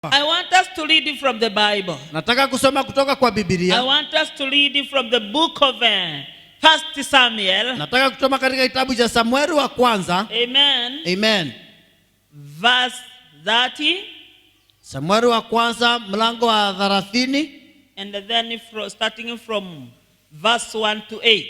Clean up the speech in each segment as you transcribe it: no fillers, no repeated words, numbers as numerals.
I want us to read it from the Bible. Nataka kusoma kutoka kwa Biblia. I want us to read it from the book of 1 Samuel. Nataka kusoma katika kitabu cha Samueli wa kwanza. Amen. Amen. Verse 30. Samueli wa kwanza mlango wa 30. And then starting from verse 1 to 8.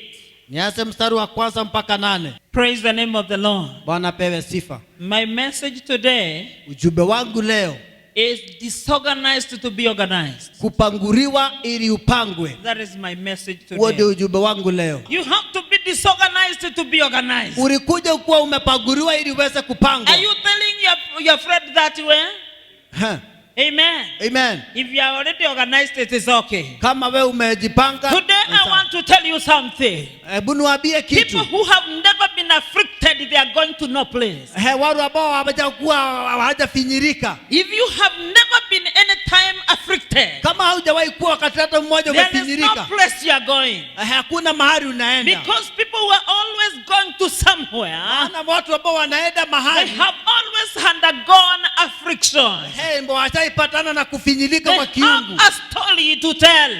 Nianze mstari wa kwanza mpaka 8. Praise the name of the Lord. Bwana pewe sifa. My message today Ujumbe wangu leo is disorganized to be organized. Kupanguriwa ili upangwe. That is my message today. Huo ndio ujumbe wangu leo. You have to be disorganized to be organized. Ulikuja kuwa umepanguriwa ili uweze kupangwa. Are you telling your friend that way? Amen. Amen. If you are already organized, it is okay. Kama wewe umejipanga. Today I want to tell you something. Hebu niwaambie kitu. People who have never been afflicted, they are going to no place. Watu ambao hawajakuwa hawajafinyirika. If you have never been any time afflicted, kama haujawahi kuwa wakati hata mmoja umefinyirika, there is no place you are going. Hakuna mahali unaenda. Because people were always going to somewhere. Na watu ambao wanaenda mahali, they have always undergone affliction. Mbo washaipatana na kufinyirika kwa kiungu. They have a story to tell.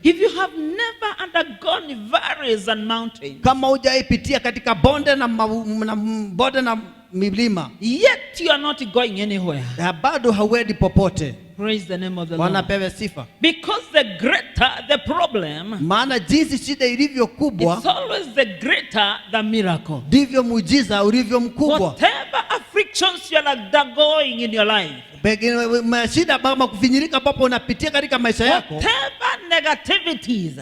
If you have never undergone valleys and mountains, kama hujaipitia katika bonde na bonde na milima, yet you are not going anywhere. Bado hauendi popote. Praise the name of the Lord. Bwana pewe sifa. Because the greater the problem, maana jinsi shida ilivyo kubwa, it's always the greater the miracle. Ndivyo muujiza ulivyo mkubwa. Whatever afflictions you are undergoing in your life, shida kama kufinyirika papo unapitia katika maisha yako, whatever negativities,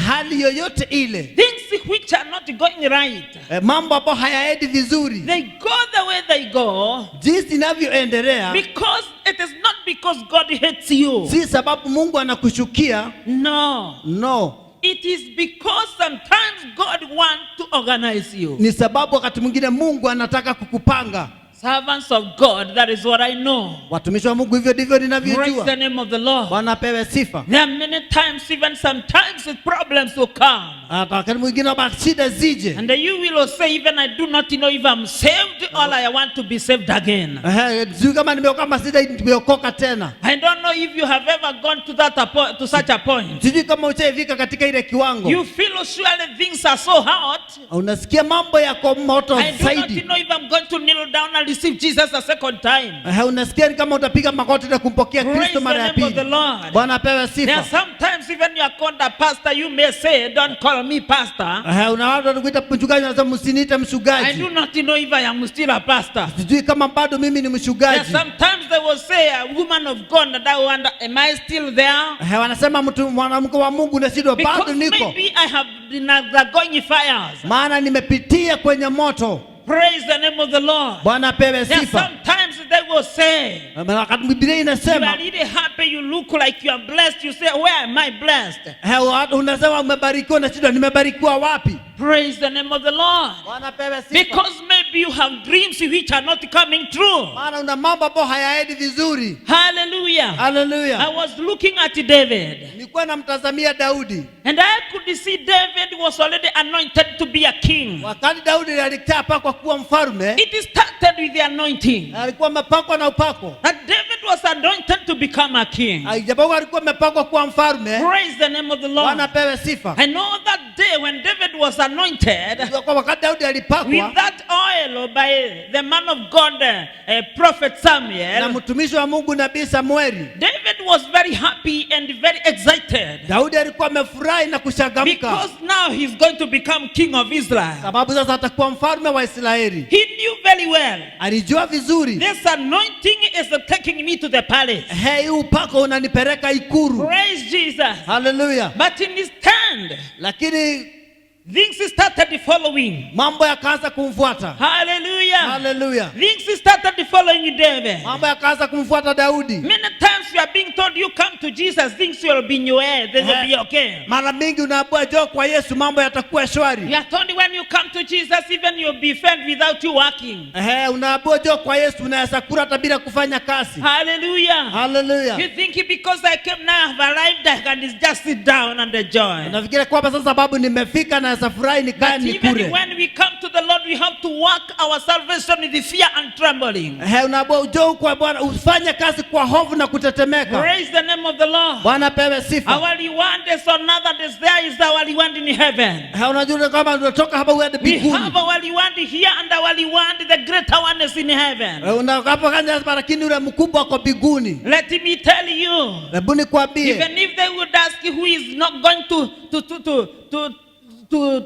hali yoyote ile, things which are not going right, mambo ambayo hayaendi vizuri, they go the way they go, jinsi inavyoendelea, because it is not because God hates you. Si sababu Mungu anakushukia. No. It is because sometimes God wants to organize you. Ni sababu wakati mwingine Mungu anataka kukupanga. Servants of God, that is what I know. Watumishi wa Mungu, hivyo ndivyo ninavyojua. Praise the name of the Lord. Bwana pewe sifa. There are many times, even sometimes, the problems will come. Wakati mwingine shida zije. And you will say, even I do not know if I'm saved or I want to be saved again. Kama nimeokoka sida nimeokoka tena. I don't know if you have ever gone to such a point. Sijui kama ushaifika katika ile kiwango. You feel surely things are so hot. Unasikia mambo yako moto zaidi. I do not know if I'm going to kneel down and receive Jesus a second time. Unasikia kama utapiga magoti na kumpokea Kristo mara ya pili. Bwana pewe sifa. There are sometimes even you are called a pastor, you may say, don't call me pastor. Una watu wanakuita mchungaji, wanasema msiniite mchungaji. I do not know if I am still a pastor. Sijui kama bado mimi ni mchungaji. Sometimes they will say, a woman of God, that I wonder, am I still there? Wanasema mwanamke wa Mungu na sido bado niko. Because maybe I have been undergoing fires. Maana nimepitia kwenye moto. Praise the name of the Lord. Bwana pewe sifa. Sometimes they will say, Biblia inasema, you are really happy, you look like you are blessed. You say, where am I blessed? Unasema umebarikiwa na shida, nimebarikiwa wapi? Praise the name of the Lord. Bwana pewe sifa. Because maybe you have dreams which are not coming true. Maana una mambo ambayo hayaendi vizuri. Hallelujah. Hallelujah. I was looking at David. Nilikuwa namtazamia Daudi. And I could see David was already anointed to be a king. Wakati Daudi alipakwa kuwa mfalme, it started with the anointing. Alikuwa amepakwa na upako. And David was anointed to become a king. Japokuwa alikuwa amepakwa kuwa mfalme. Praise the name of the Lord. Bwana pewe sifa. I know that day when David was anointed, wakati Daudi alipakwa with that oil by the man of God, prophet Samuel, na mtumishi wa Mungu nabii Samueli, David was very happy and very excited. Daudi alikuwa amefurahi na kushangamka. Because now he's going to become king of Israel. Sababu sasa atakuwa mfalme wa Israeli. He knew very well. Alijua vizuri. This anointing is taking me to the palace. Upako unanipeleka ikuru. Praise Jesus. Hallelujah. But in his stand, lakini things started following. Mambo yakaanza kumfuata. Hallelujah. Hallelujah. Things started following David. Mambo yakaanza kumfuata Daudi. Many times you are being told you come to Jesus, things will be in your head, they will be okay. Mara mingi unaambiwa njoo kwa Yesu, mambo yatakuwa shwari. You are told when you come to Jesus, even you'll be fed without you working. Unaambiwa njoo kwa Yesu, unaweza kula hata bila kufanya kazi. Hallelujah. Hallelujah. You think because I came now, I've arrived, I can just sit down and enjoy. Unafikiri kwamba sasa sababu nimefika na naweza furahi nikae But nikure. even when we come to the Lord, we have to work our salvation with fear and trembling. Unapoujua kwa Bwana ufanye kazi kwa hofu na kutetemeka. Praise the name of the Lord. Bwana pewe sifa. Our reward is on other days. There is our reward in heaven. Unajua kama tunatoka hapa uende mbinguni. We have our reward here and our reward, the greater one is in heaven. Unapokanya lakini ule mkubwa kwa mbinguni. Let me tell you. Hebu nikwambie. Even if they would ask who is not going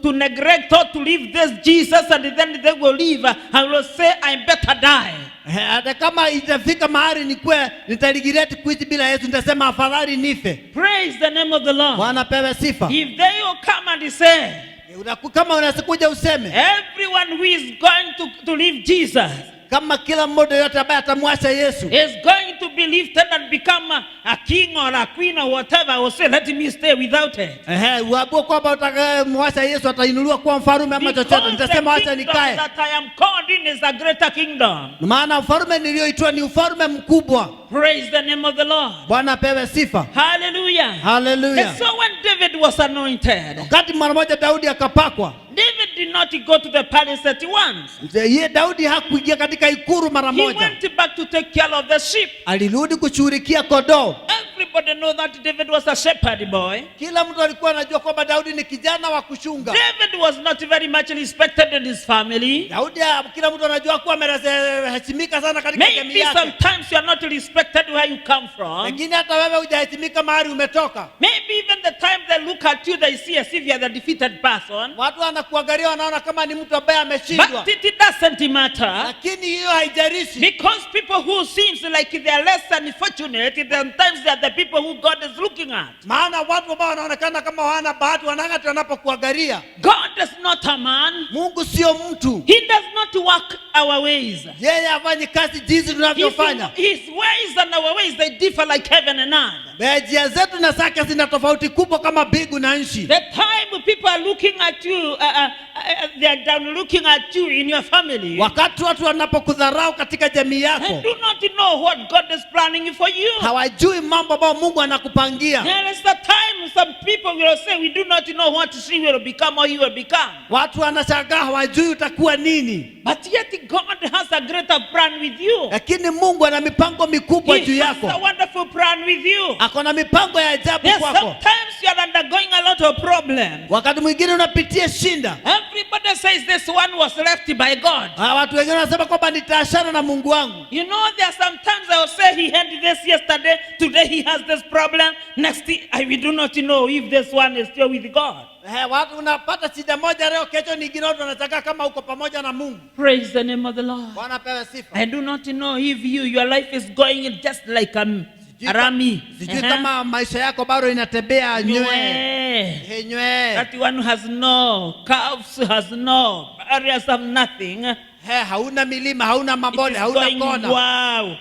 to neglect or to leave this Jesus, and then they will leave, I will say I better die. Hata kama itafika mahali nitaligireti kuishi bila Yesu, nitasema afadhali nife. Praise the name of the Lord. Bwana pewe sifa. If they will come and say, kama unasikuja useme, everyone who is going to leave Jesus, kama kila mmoja yote ambaye atamwacha Yesu is going to be lifted and become a king or a queen or whatever, I will say let me stay without it. Uapo kwamba utakayemwacha Yesu atainuliwa kuwa mfalme ama chochote, nitasema acha nikae. That I am called in is a greater kingdom. Maana ufalme nilioitwa ni ufalme mkubwa. Praise the name of the Lord. Bwana pewe sifa. Hallelujah. Hallelujah. And so when David was anointed, wakati mara moja Daudi akapakwa, David did not go to the palace at once. Daudi hakuingia katika ikulu mara moja. He went back to take care of the sheep. Alirudi kushughulikia kondoo. Everybody know that David was a shepherd boy. Kila mtu alikuwa anajua kwamba Daudi ni kijana wa kuchunga. David was not very much respected in his family. Daudi, kila mtu anajua kuwa ameheshimika sana katika jamii yake. Maybe sometimes you are not respected where you come from. Lakini hata wewe hujaheshimika mahali umetoka. Maybe even the time they look at you, they see as if you are the defeated person. Watu wanakuangalia wanaona kama ni mtu ambaye ameshindwa. But it doesn't matter. Lakini hiyo haijalishi. Because people who seems like they are less unfortunate, sometimes they are the people who God is looking at. Maana watu ambao wanaonekana kama hawana bahati wanang'ata wanapokuangalia. God is not a man. Mungu sio mtu. He does not work our ways. Yeye hafanyi kazi jinsi tunavyofanya. His ways and our ways, they differ like heaven and earth. Njia zetu na zake zina tofauti kubwa kama mbingu na nchi. The time people are looking at you, they are down looking at you in your family. Wakati watu wanapokudharau katika jamii yako, they do not know what God is planning for you. Hawajui mambo ambayo Mungu anakupangia. There is a time some people will say we do not know what she will become or he will become. Watu wanashangaa hawajui utakuwa nini. But yet God has a greater plan with you. Lakini Mungu ana mipango mikubwa juu yako. He has a wonderful plan with you. Ako na mipango ya ajabu kwako. Sometimes you are undergoing a lot of problems. Wakati mwingine unapitia shinda. Everybody says this one was left by God. Watu wengine wanasema kwamba nitaachana na Mungu wangu. You know, there are sometimes I will say he had this yesterday, today he has this problem, next we do not know if this one is still with God. Watu unapata shida moja leo, kesho nyingine watu wanataka kama uko pamoja na Mungu. Praise the name of the Lord. Bwana pewe sifa. I do not know if your life is going just like a rami. Sijui kama maisha yako bado inatembea nywe. That one has no curves, has no areas of nothing. Hauna milima, hauna mabonde, hauna kona. Wow.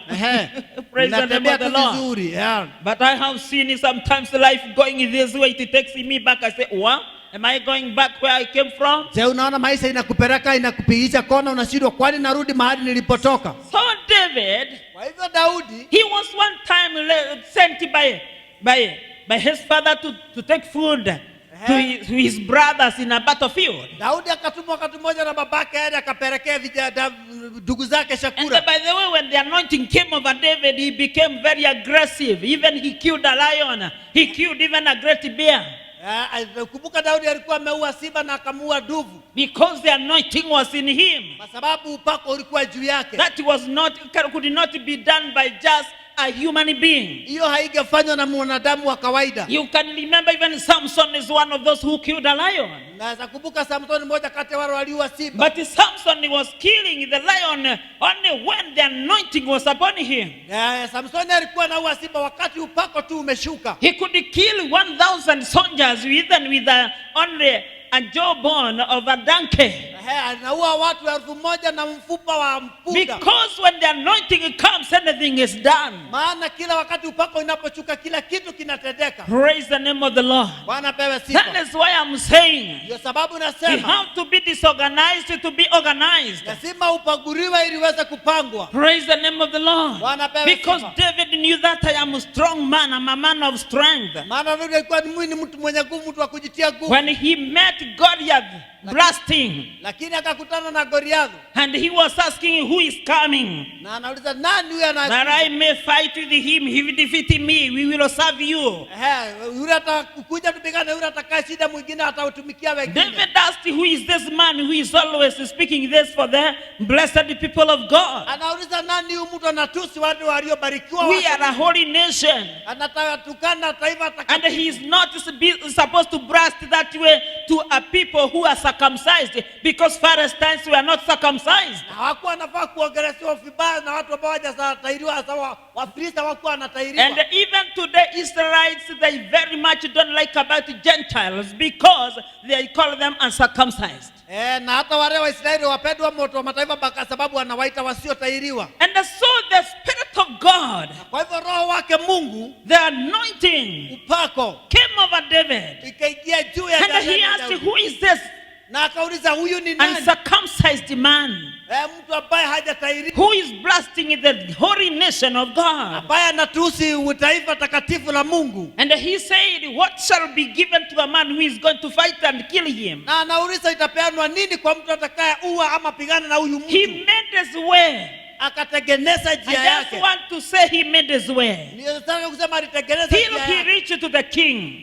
Praise the name of the Lord. But I have seen sometimes life going this way. It takes me back. I say, what? Am I going back where I came from? Je, unaona maisha inakupeleka inakupigisha kona, unashindwa kwani narudi mahali nilipotoka. So David, kwa hivyo Daudi, he was one time sent by his father to take food to his brothers in a battlefield. Daudi akatumwa wakati mmoja na babake aende akapelekea ndugu zake chakula. And by the way, when the anointing came over David, he became very aggressive. Even he killed a lion. He killed even a great bear. Kumbuka Daudi alikuwa ameua simba na akamuua duvu. Because the anointing was in him. Kwa sababu upako ulikuwa juu yake. That could not be done by just a human being. Hiyo haingefanywa na mwanadamu wa kawaida. You can remember even Samson is one of those who killed a lion. Naweza kumbuka Samson mmoja kati ya wale waliua simba. But Samson was killing the lion only when the anointing was upon him. Samson alikuwa anaua simba wakati upako tu umeshuka. He could kill 1,000 soldiers even with only a jawbone of a donkey. Anaua watu 1,000 na mfupa wa mpunga. Because when the anointing comes, anything is done. Maana kila wakati upako inapochuka kila kitu kinatendeka. Praise the name of the Lord. Bwana pewe sifa. That is why I'm saying, Ndio sababu we nasema have to be disorganized to be organized. lazima upaguriwe ili uweze kupangwa. Praise the name of the Lord. Bwana pewe Because sifa. David knew that I am a strong man, I'm a man of strength. Maana Daudi alikuwa ni mtu mwenye nguvu, mtu wa kujitia nguvu. When he met Goliath blasting, Lakini akakutana na Goliath. and he was asking who is coming, Na anauliza nani huyu that anakuja? I may fight with him. He will defeat me. We will serve you. Yule atakuja tupigane, yule atakaa shida, mwingine atautumikia wengine. David asked, who is this man who is always speaking this for the blessed people of God? Anauliza nani huyu mtu anatusi watu waliobarikiwa? We are a holy nation. Anatukana taifa And takatifu. he is not supposed to blast that way to a people who are circumcised, because Philistines were not circumcised. Hawakuwa anafaa kuongeleshwa vibaya na watu ambao hawajatahiriwa, sawa Wafilisti hawakuwa wanatahiriwa. And even today Israelites, they very much don't like about Gentiles because they call them uncircumcised. Na hata wale Waisraeli wapendwa moto wa mataifa kwa sababu wanawaita wasiotahiriwa. And so the Spirit of God, Kwa hivyo roho wake Mungu, the anointing, upako came over David. ikaingia juu ya And he asked, who is this na akauliza huyu ni nani? uncircumcised man Mtu ambaye hajatahiriwa, who is blasting the holy nation of God? ambaye anatusi taifa takatifu la Mungu. And he said, what shall be given to a man who is going to fight and kill him? Na anauliza itapeanwa nini kwa mtu atakaye ua ama pigana na huyu mtu? He made his way. Akatengeneza I njia just yake. want to say he made his way. Ninataka kusema alitengeneza Till njia he yake. reached to the king.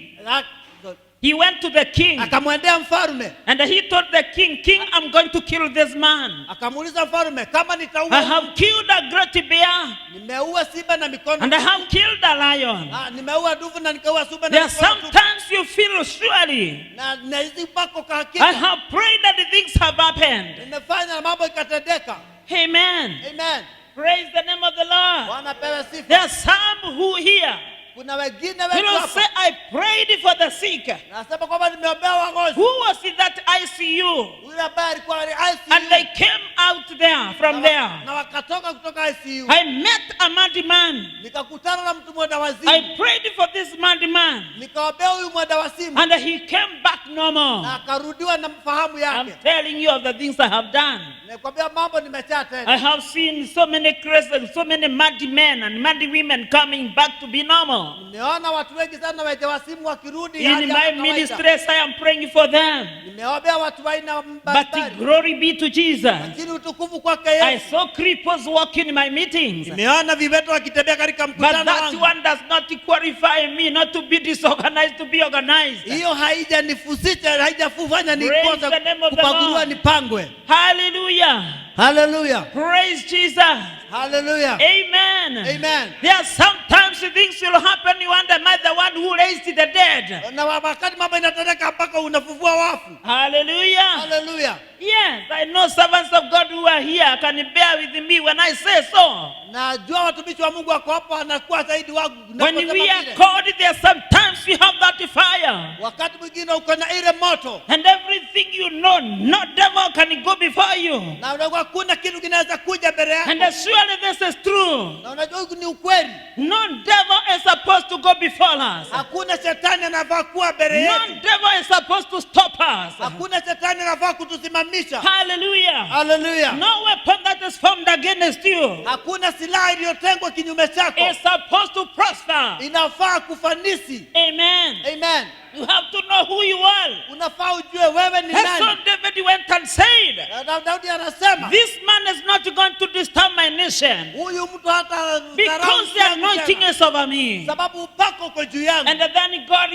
He went to the king. Akamwendea mfalme. And he told the king, King, I'm going to kill this man. Akamuuliza mfalme, kama I nitaua, have killed a great bear. nimeua simba na mikono. And I have killed a lion. Nimeua duvu na nikaua simba na There are mikono. sometimes you feel surely Na hizi pako kwa I hakika. have prayed that things have happened. Nimefanya na mambo ikatendeka. Amen. Amen. Praise the name of the Lord. Bwana pewe There sifa. are some who here Kuna wengine who wetu will say, hapa. I prayed for the sick. Nasema kwamba nimeombea wagonjwa. Who was in that ICU? Yule ambaye alikuwa ICU. And they came out there, from there. Na wakatoka kutoka ICU. I met a mad man. Nikakutana na mtu mwenda wazimu. I prayed for this mad man. Nikaombea huyu mwenda wazimu. And he came back no more. Na akarudiwa na mfahamu I'm yake. telling you of the things I have done. Nikwambia mambo nimechaa I tena. have seen so many crazy, so many mad men and mad women coming back to be normal. Nimeona watu wengi sana wenye wasimu wakirudi In hali ya my kawaida. ministries, I am praying for them. Nimeombea watu wa aina But mbalimbali. glory be to Jesus. Lakini utukufu kwake I Yesu. saw cripples walking in my meetings. Nimeona viveto wakitembea katika But mkutano that wangu. one does not qualify me not to be disorganized, to be organized. Hiyo haijanifusisha, haijafanya Praise nikosa the name of the kupagurua Lord. nipangwe. Hallelujah. Hallelujah. Praise Jesus. Hallelujah. Amen. Amen. There are sometimes things will happen, you wonder, am I the one who raised the dead? Na wakati mambo inatendeka mpaka unafufua wafu. Hallelujah. Hallelujah. Yes, I know servants of God who are here can bear with me when I say so. Najua watumishi wa Mungu wako hapa wanakuwa zaidi wangu. When we are called, there are sometimes we have that fire. Wakati mwingine uko na ile moto. And everything you know, no devil can go before you. Na unajua kuna kitu kinaweza kuja mbele yako. And surely this is true. Na unajua huku ni ukweli. No devil is supposed to go before us. Hakuna shetani anafaa kuwa mbele No yetu. devil is supposed to stop us. Hakuna shetani anafaa kutusimamisha. Hallelujah. Hallelujah. No weapon that is formed against you Hakuna silaha iliyotengwa kinyume chako. is supposed to prosper. Inafaa kufanisi. Amen. Amen. You have to know who you are. Unafaa ujue wewe ni And so nani. David went and said, Na Daudi anasema this man is not going to disturb my nation huyu mtu hata because the anointing is over me. sababu upako uko juu yangu. And then God,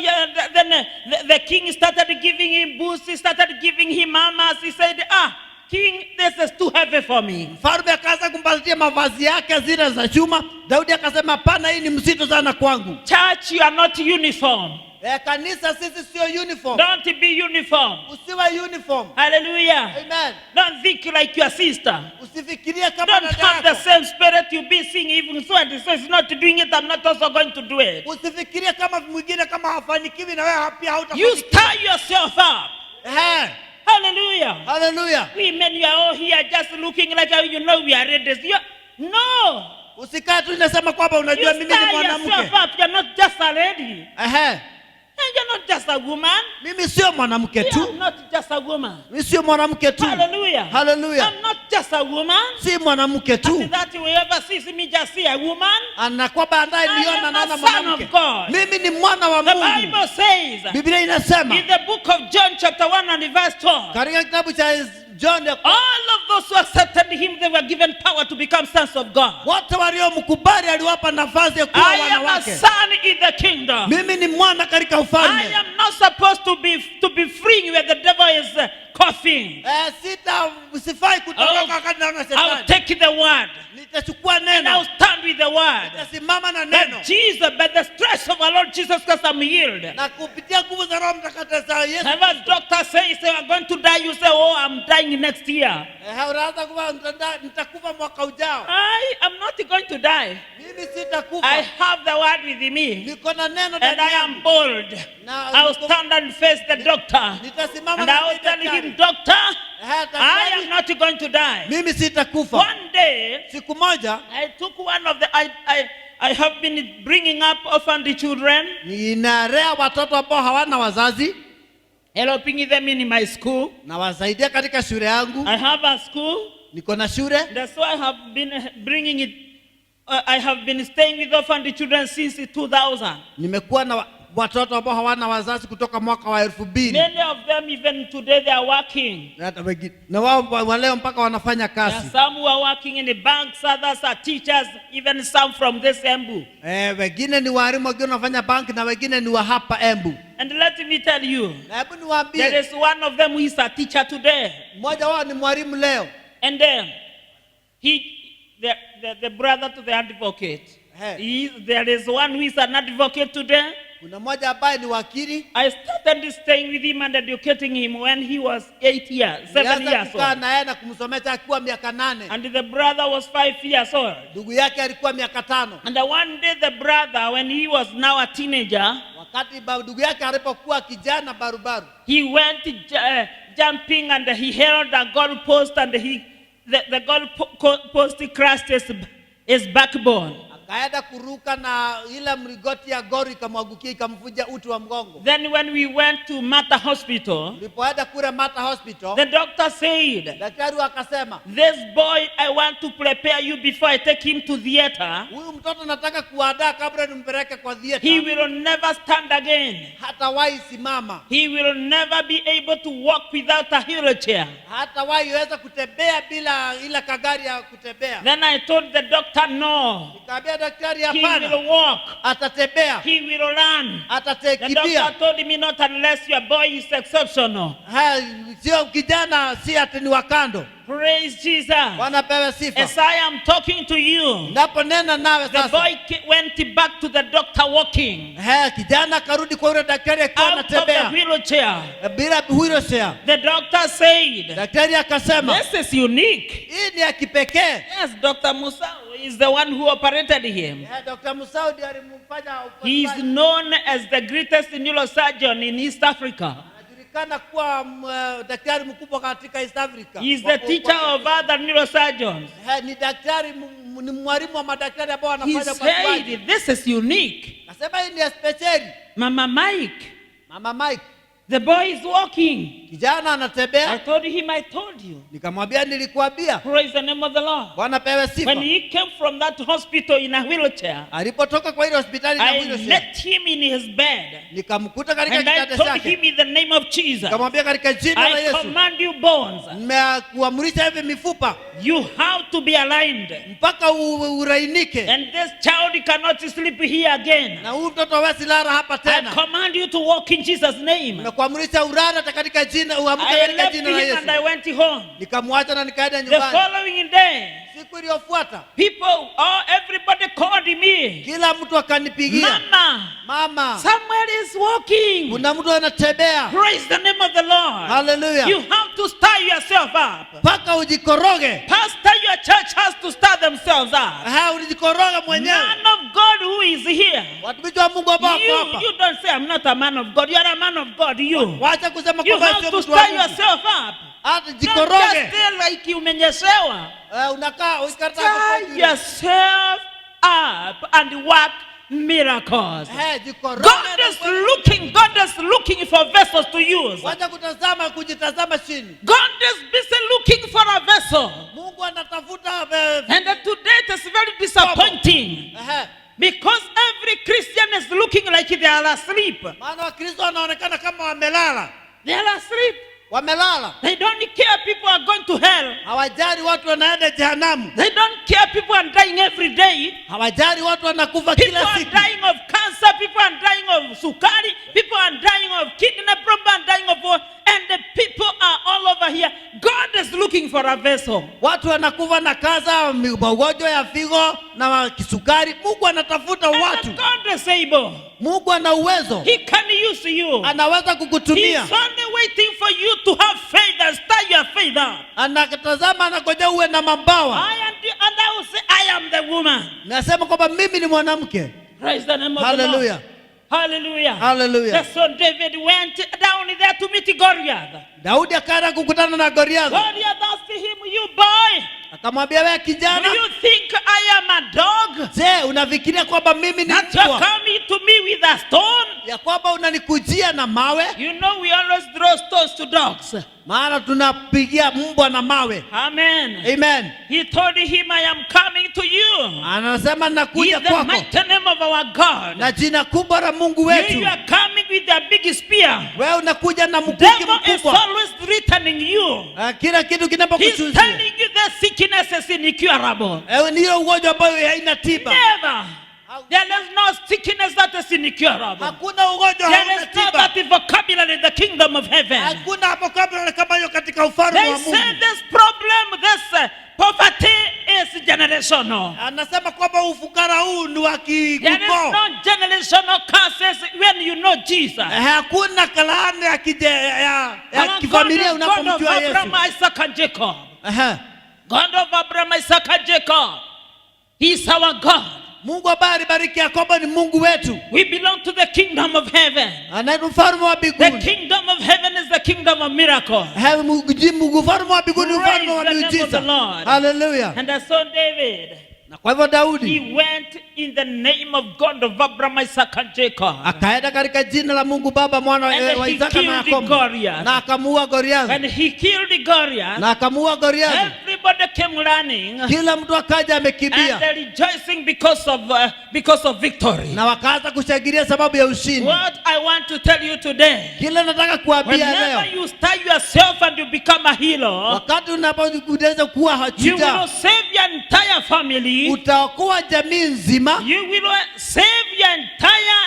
then the king started giving him boosts. He started giving him armors. He said, King, this is too heavy for me. Mfalme akaanza kumpatia mavazi yake zile za chuma. Daudi akasema hapana, hii ni mzito sana kwangu. Church, you are not uniform. Kanisa sisi sio uniform. Don't be uniform. Usiwe uniform. Hallelujah. Amen. Don't think like your sister. Usifikirie kama Don't dada have the yako. same spirit you be seeing even so and so is not doing it, I'm not also going to do it. Usifikirie kama mwingine kama hafanikiwi na wewe pia You hautafanikiwa. stir yourself up. Hallelujah. Hallelujah. Women, you are all here just looking like you know we are ladies. No. Usikae tu unasema kwamba unajua mimi ni mwanamke. You're not just a lady. And you're not just a woman. Mimi sio mwanamke tu. I'm not just a woman. Mimi sio mwanamke tu. Hallelujah. Hallelujah. I'm not just a woman. Si mwanamke tu. After that you ever see me just see a woman. Anakuwa baadaye niona naona mwanamke. Mimi ni mwana wa Mungu. The Bible says. Biblia inasema. In the book of John chapter 1 and verse 12. Katika kitabu cha John, all of those who accepted him, they were given power to become sons of God. Wote waliomkubali aliwapa nafasi ya kuwa wanawake. I am a son in the kingdom. Mimi ni mwana katika ufalme. I am not supposed to be free where the devil is coughing. Sifai kutoka wakati naona shetani. I'll take the word. Nitachukua neno. And I'll stand with the word. Nitasimama na neno. But Jesus, by the stress of our Lord Jesus Christ, I'm healed. Na kupitia nguvu za Roho Mtakatifu za Yesu. Never doctor says you are going to die, you say, oh, I'm dying next year. Nitakufa mwaka ujao. I am not going to die. Mimi sitakufa. I have the word with me. Niko na neno and I am bold. I'll stand and face the doctor. And I will tell him, doctor, I am not going to die. Mimi sitakufa. One day, siku moja, I took one of the I have been bringing up orphaned children. Ninalea watoto ambao hawana wazazi. Helping them in my school. Na wasaidia katika shule yangu. I have a school. Niko na shule. That's why I have been bringing it. I have been staying with orphaned children since 2000. Nimekuwa na watoto ambao hawana wazazi kutoka mwaka wa 2000. Many of them even today they are working. Na wao leo mpaka wanafanya kazi. Some who are working in the banks, others are teachers, even some from this Embu. Wengine ni walimu, wengine wanafanya bank na wengine ni wa hapa Embu. And let me tell you, hebu niwaambie, there is one of them who is a teacher today. Mmoja wao ni mwalimu leo. And then the brother to the advocate. There is one who is an advocate today. Kuna mmoja ambaye ni wakili. I started staying with him and educating him when he was 7 years old. Kukaa naye na kumsomesha akiwa miaka 8. And the brother was 5 years old. Ndugu yake alikuwa miaka 5. And one day the brother, when he was now a teenager, wakati ndugu yake alipokuwa kijana barubaru, he went jumping and he held a goal post and the goal post crushed his backbone. Akaenda kuruka na ile mlingoti ya gori ikamwagukia ikamvunja uti wa mgongo. Then when we went to Mata Hospital, tulipoenda kule Mata Hospital, the doctor said, daktari akasema, this boy I want to prepare you before I take him to theater. Huyu mtoto nataka kuandaa kabla nimpeleke kwa theater. He will never stand again. Hatawahi simama. He will never be able to walk without a wheelchair. Hatawahi weza kutembea bila ile kagari ya kutembea. Then I told the doctor no. Daktari he will walk. Atatembea. He will run. Atakimbia. The doctor told me not unless your boy is exceptional. Sio kijana, si ati ni wakando. Praise Jesus. Bwana pewe sifa. As I am talking to you, naponena nawe sasa, the boy went back to the doctor walking. Kijana karudi kwa yule daktari akiwa anatembea. Out of the wheelchair. Bila wheelchair. The doctor said, daktari akasema, this is unique. Hii ni ya kipekee. Yes, Dr. Musau is the one who operated him. Dr. Musau ndiye alimfanya upasuaji. He is known as the greatest neurosurgeon in East Africa. Kuwa daktari mkubwa katika East Africa. He is the teacher of other neurosurgeons. Ni daktari, ni mwalimu wa madaktari ambao wanafanya upasuaji. He said this is unique. Nasema hii ni special. Mama Mike. The boy is walking. Kijana anatembea. I told him, I told you. Nikamwambia nilikuambia. Praise the name of the Lord. Bwana pewe sifa. When he came from that hospital in a wheelchair, alipotoka kwa ile hospitali na wheelchair, I met him in his bed. Nikamkuta katika kitanda chake. And I told him in the name of Jesus. Nikamwambia katika jina la Yesu. I command you bones. Nimekuamrisha hivi mifupa. You have to be aligned. Mpaka urainike. And this child cannot sleep here again. Na huyu mtoto hawezi lala hapa tena. I command you to walk in Jesus' name. Kuamrisha urara katika jina, uamke katika jina la Yesu. And I went home. Nikamwacha na nikaenda nyumbani. The following day, siku iliyofuata, everybody called me. Kila mtu akanipigia. Mama, Samuel is walking. Kuna mtu anatembea. Praise the name of the Lord. Hallelujah. You have to stir yourself up. Paka ujikoroge. Pastor, your church has to stir themselves up. Ujikoroga mwenyewe. Man of God, God who is here, Watumishi wa Mungu ambao wako hapa. you don't say I'm not a man of God. You are a man of God. Wacha kusema You kwamba have sio to mtu wa stir Mungu. yourself up. Hata Don't jikoroge. just stay like umenyeshewa. Unakaa ukikataa Stir kufanya. yourself up and work miracles. Jikoroge. God is looking for vessels to use. Wacha kutazama kujitazama chini. God is busy looking for a vessel. Mungu anatafuta And today it is very disappointing. Because every Christian is looking like they are asleep. Maana Wakristo wanaonekana kama wamelala. They are asleep. Wamelala. They don't care people are going to hell. Hawajali watu wanaenda jehanamu. They don't care people are dying every day. Hawajali watu wanakufa People kila are siku. dying of cancer. People are dying of sukari. People are dying of kidney problem. Are dying of all. And the people are all over here. God is looking for a vessel. Watu wanakufa na kansa, magonjwa ya figo na kisukari. Mungu anatafuta watu. And God is able. Mungu ana uwezo. He can use you. Anaweza kukutumia. He's only waiting for you to have faith and stir your faith up. Anakutazama, anangojea uwe na mabawa. And I will say, I am the woman. Nasema kwamba mimi ni mwanamke. Praise the name of Hallelujah. the Lord. Hallelujah. Hallelujah. The son David went down there to meet Goliath. Daudi akaenda kukutana na Goliath. Goliath asked him, you boy, Akamwambia, wewe do kijana, you think I am a dog? je, unafikiria kwamba mimi ni That you are mbwa? coming to me with a stone? Ya kwamba unanikujia na mawe? You know we always throw stones to dogs. Maana tunapigia mbwa na mawe. Amen. Amen. He told him, I am coming to you. Anasema In nakuja the kwako mighty name of our God. na jina kubwa la Mungu You wetu. are coming with a big spear. Wewe unakuja na mkuki Devil is mkubwa. always threatening you. Kila kitu He's kinapokuchuzia. telling you the sickness is incurable. Ni hiyo ugonjwa ambayo haina tiba. Never. There is no sickness that is incurable. Hakuna ugonjwa There hauna is no tiba. that vocabulary in the kingdom of heaven. Hakuna hapo kama hiyo katika ufalme They wa Mungu. say this problem, this poverty is generational. Anasema kwamba ufukara huu ni wa There is kikoo. no generational curses when you know Jesus. Hakuna kalaani ya kifamilia unapomjua God of Yesu. Abraham, Isaac and Jacob. Aha. God of Abraham, Isaac and Jacob. He is our God. Mungu ambaye alibariki Yakobo ni Mungu wetu. We belong to the kingdom of heaven. Anaitwa mfalme wa The mbinguni. kingdom of heaven is the kingdom of miracles. Mungu mfalme wa mbinguni, mfalme wa Praise the name of miujiza. the Lord. Hallelujah. And the son David, Na kwa hivyo Daudi he went in the name of God of Abraham, Isaac and Jacob. akaenda katika jina la Mungu Baba, Mwana And wa he Isaka na killed Yakobo, Goliath. na akamuua Goliathi, When he killed Goliath, na akamuua Goliathi. everybody came running Kila mtu akaja and amekimbia they're rejoicing because of victory. na wakaanza kushangilia sababu ya ushindi. What I want to tell you today, Kila nataka kuambia leo, whenever you stir yourself and you become a healer, wakati unapoweza kuwa you will shujaa, save your entire family. utaokoa jamii nzima, You will save your entire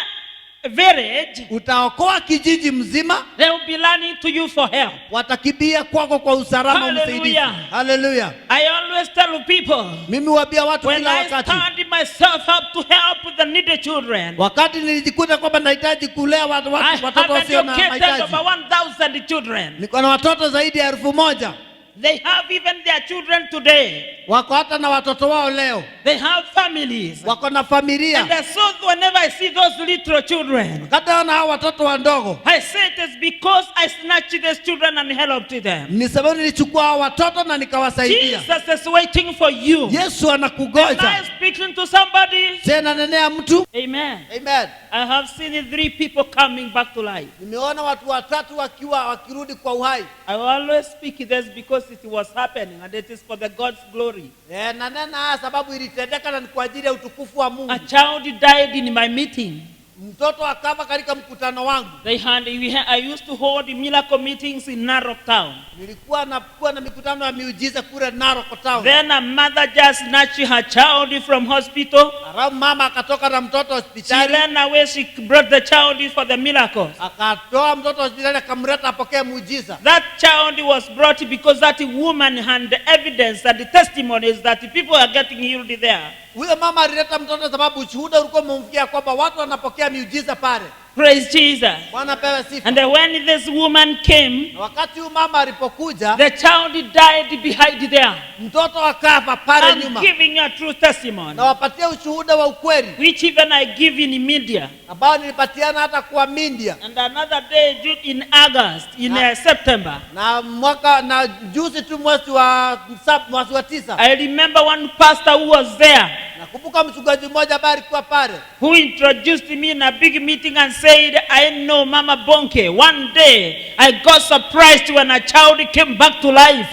village. utaokoa kijiji mzima. They will be running to you for help. Watakimbia kwako kwa usalama, Hallelujah. umsaidizi. Haleluya. I always tell people, Mimi huambia watu when kila I wakati, stand myself up to help the needy children, wakati nilijikuta kwamba nahitaji kulea I watoto have wasio na educated mahitaji, over 1,000 children. niko na watoto zaidi ya 1,000. They have even their children today. Wako hata na watoto wao leo, They have families. wako na familia. And so whenever I see those little children, Wakati naona hao watoto wadogo, I say it is because I snatched these children and helped them. ni sababu nilichukua hao watoto na nikawasaidia. Jesus is waiting for you. Yesu Am I anakugoja. speaking to somebody? Tena nenea mtu. Amen. Amen. I have seen 3 people coming back to life. Nimeona watu watatu wakirudi kwa uhai. I always speak this because it was happening and it is for the God's glory. Na nena sababu ilitendeka na ni kwa ajili ya utukufu wa Mungu. A child died in my meeting. Mtoto akafa katika mkutano wangu. I used to hold miracle meetings in Narok Town. Nilikuwa na mikutano ya miujiza kule Narok Town. Then a mother just snatched her child from hospital. Aramu mama akatoka na mtoto She hospitali. ran away. She brought the child for the miracles. Akatoa mtoto hospitali akamleta apokee muujiza. That child was brought because that woman had the evidence and the testimonies that the people are getting healed there. Huyo mama alileta mtoto sababu ushuhuda ulikuwa umemfikia kwamba watu wanapokea miujiza pale. Praise Jesus. Bwana pewe sifa. And when this woman came, Wakati huyu mama alipokuja, the child died behind there. mtoto akafa pale I'm nyuma. giving a true testimony, Na wapatia ushuhuda wa ukweli which even I give in media. ambao nilipatiana hata kwa media. And another day in August, in September, Na juzi tu mwezi wa 9. I remember one pastor who was there, Nakumbuka mchungaji mmoja ambaye alikuwa pale, who introduced me in a big meeting and said, I know Mama Bonke. One day, I got surprised when a child came back to life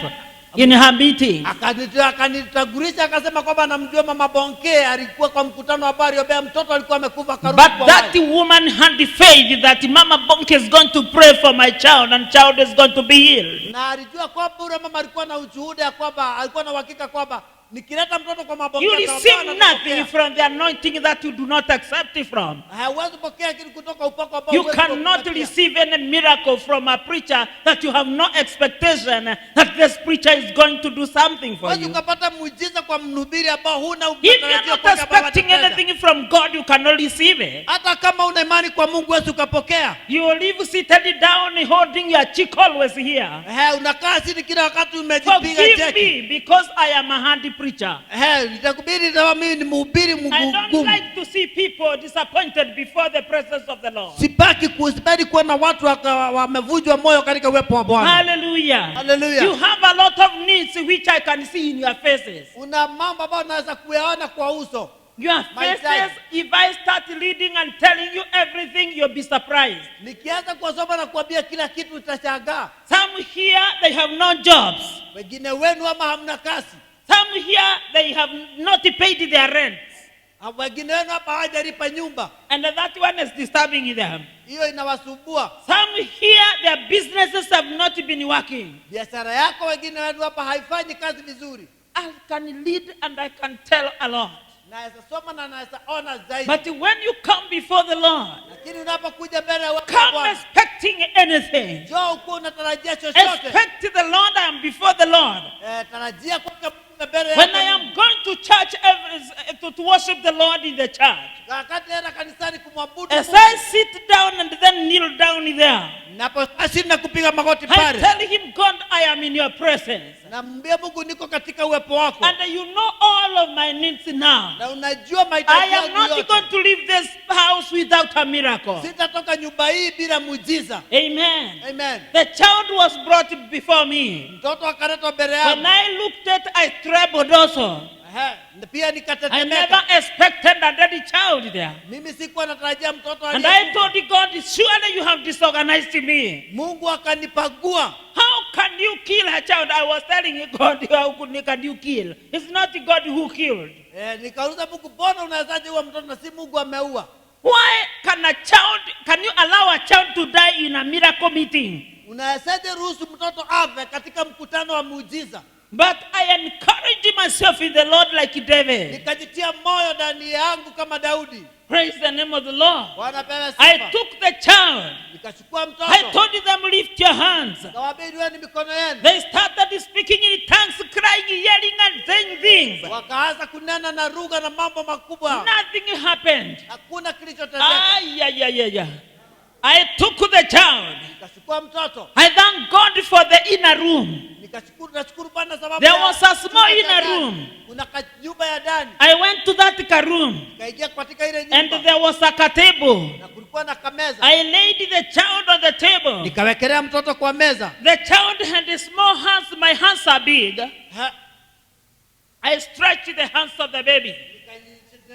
in her meeting. Akanitangulisha akasema kwamba namjua Mama Bonke, alikuwa kwa mkutano wa habari obea mtoto alikuwa amekufa karudi. But that woman had the faith that Mama Bonke is going to pray for my child and child is going to be healed. Na alijua kwamba yule mama alikuwa na ushuhuda ya kwamba alikuwa na uhakika kwamba nikileta mtoto kwa Mama Bonke You receive nothing from the anointing that you do not accept from. hauwezi kupokea kitu kutoka upako ambao You cannot receive any miracle from a preacher that you have no expectation that this preacher is going to do something for you. Ukapata muujiza kwa mhubiri ambao huna If you are not expecting anything from God, you cannot receive it. hata kama una imani kwa Mungu wewe ukapokea. You live seated down holding your cheek always here. Unakaa chini kila wakati umejipiga Forgive jeki. me because I am a handy preacher. Nitakubiri kama mimi ni mhubiri I don't mgumu. like to see people disappointed before the presence of the Lord. Sipendi kuona watu wamevunjwa moyo katika uwepo wa Bwana. Hallelujah. Hallelujah. You have a lot of needs which I can see in your faces. Una mambo ambayo naweza kuyaona kwa uso. Your faces, if I start leading and telling you everything, you'll be surprised. Nikianza kusoma na kuambia kila kitu utashangaa. Some here, they have no jobs. Wengine wenu ama hamna kazi. Some here, they have not paid their rent. Wengine wenu hapa hawajalipa nyumba. And that one is disturbing them. Hiyo inawasumbua. Some here, their businesses have not been working. Biashara yako wengine wenu hapa haifanyi kazi vizuri. I can lead and I can tell a lot. Naweza soma na naweza ona zaidi. But when you come before the Lord, Lakini unapokuja mbele ya come Bwana, expecting anything. njoo uko unatarajia chochote. Expect the Lord, I am before the Lord. Tarajia kwa mbele When yake. I am going to church to worship the Lord in the church, Wakati naenda kanisani kumwabudu as Mungu. I sit down and then kneel down there, Napokaa chini na kupiga magoti I pale. tell him, God, I am in your presence. Namwambia Mungu niko katika uwepo wako. And you know all of my needs now. Na unajua I mahitaji am yangu not yote. going to leave this house without a miracle. Sitatoka nyumba hii bila muujiza. Amen. Amen. The child was brought before me. Mtoto akaletwa mbele When yangu. I looked at it, I trembled also. Na pia I nikatetemeka. never expected a dead child there. Mimi sikuwa natarajia mtoto And aliye. I told God, surely you have disorganized me. Mungu akanipagua. How can you kill a child? I was telling God, how can you kill? It's not God who killed. Nikauliza Mungu, mbona unawezaje huwa mtoto na si Mungu ameua? Why can you allow a child to die in a miracle meeting? Unawezaje ruhusu mtoto afe katika mkutano wa muujiza? But I encouraged myself in the Lord like David. Nikajitia moyo ndani yangu kama Daudi. Praise the name of the Lord. Bwana pewe sifa. I took the child. Nikachukua I mtoto. told them, lift your hands. Kawaambia inueni mikono yenu. They started speaking in tongues, crying, yelling, and saying things. Wakaanza kunena na lugha na mambo makubwa. Nothing happened. Hakuna kilichotendeka. I took the child. Nikachukua mtoto. I thank God for the inner room. Nashukuru Bwana sababu There was a small inner room. Kuna nyumba ya ndani. I went to that room. Kaingia katika ile And nyumba. there was a table. Na kulikuwa na kameza. I laid the child on the table. Nikawekelea mtoto kwa meza. The child had small hands. My hands are big. I stretched the hands of the baby.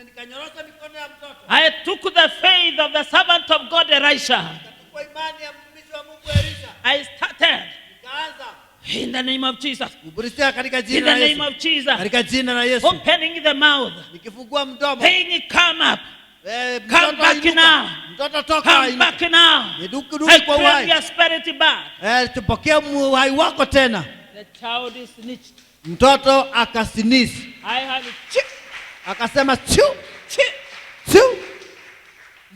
Nikanyorosha mikono ya mtoto. I took the faith of the servant of God Elisha. Nikachukua imani ya mtumishi wa Mungu Elisha. I started. Nikaanza. In the name of Jesus. Kuburisha katika In jina the la name Yesu. of Jesus. Katika jina la Yesu. Opening the mouth. Nikifungua mdomo. Saying, come up. Come back now. Mtoto toka. Come back now. I kwa claim uhai. your spirit back. Tupokee uhai wako tena. The child is snitched. Mtoto akasinisi. I had Akasema chu. Chu. Chu.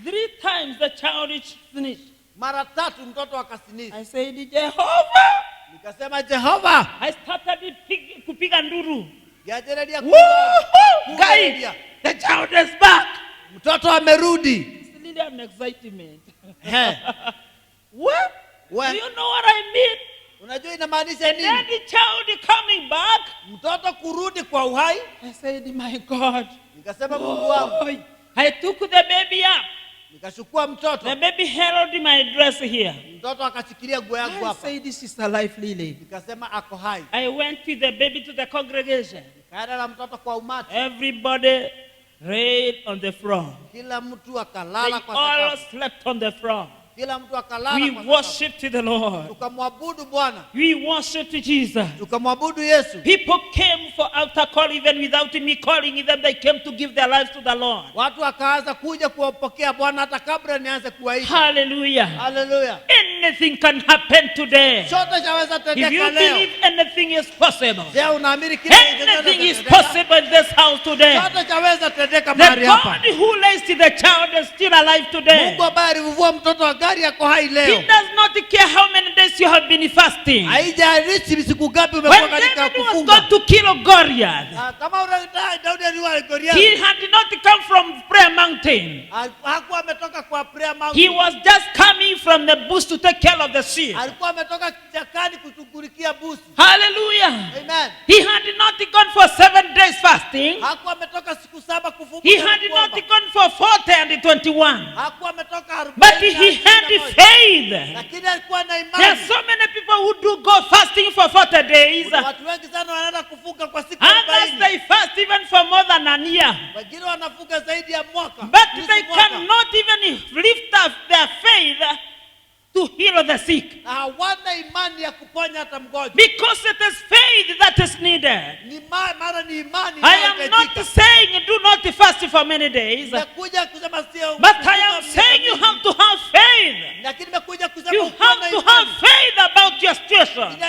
3 times the child is snitched. Mara 3 mtoto akasinisi. I said, Jehovah. Nikasema Jehova. I started kupiga nduru. Yajeredia Guys, the child is back. Mtoto amerudi. still an excitement. What? Do you know what I mean? Unajua inamaanisha nini? And the child coming back. Mtoto kurudi kwa uhai. I said, my God. Nikasema Mungu wangu. I took the baby up. Nikachukua mtoto. The baby held my dress here. Mtoto akashikilia nguo yangu hapa. I said, this is a life lily. Nikasema ako hai. I went with the baby to the congregation. Nikaenda na mtoto kwa umati. Everybody laid on the floor. Kila mtu akalala kwa sakafu. They all slept on the floor. Kila mtu akalala we kwa worshipped the Lord. Tukamwabudu Bwana. We worshipped Jesus. Tukamwabudu Yesu. People came for altar call even without me calling them. They came to give their lives to the Lord. Watu wakaanza kuja kuwapokea Bwana hata kabla nianze kuwaita. Hallelujah. Hallelujah. Anything can happen today. Chote chaweza tendeka leo. If you believe anything is possible. Je, unaamini kile anything is possible in this house today. Chote chaweza tendeka mahali hapa. The God who raised the child is still alive today. Mungu ambaye alivuvua mtoto wa gari yako hai leo. He does not care how many days you have been fasting. Haijalishi siku ngapi umekuwa katika kufunga. When David was going to kill Goliath, kama unataka Daudi aliua Goliath, he had not come from Prayer Mountain. Hakuwa ametoka kwa Prayer Mountain. He was just coming from the bush to take care of the sheep. Alikuwa ametoka kichakani kushughulikia busi. Hallelujah. Amen. He had not gone for 7 days fasting. Hakuwa ametoka siku 7 kufunga. He had not gone for 40 and 21. Hakuwa ametoka 40. But he had faith. Lakini alikuwa na imani. There are so many people who do go fasting for 40 days. Watu wengi sana wanaenda kufunga kwa siku 40. Others they fast even for more than a year. Wengine wanafunga zaidi ya mwaka. But they cannot even lift up their faith to heal the sick. Hawana imani ya kuponya hata mgonjwa. Because it is faith that is needed. Ni mara ni imani. I am not saying do not fast for many days. But I am saying you have to have faith. You have to have faith about your situation.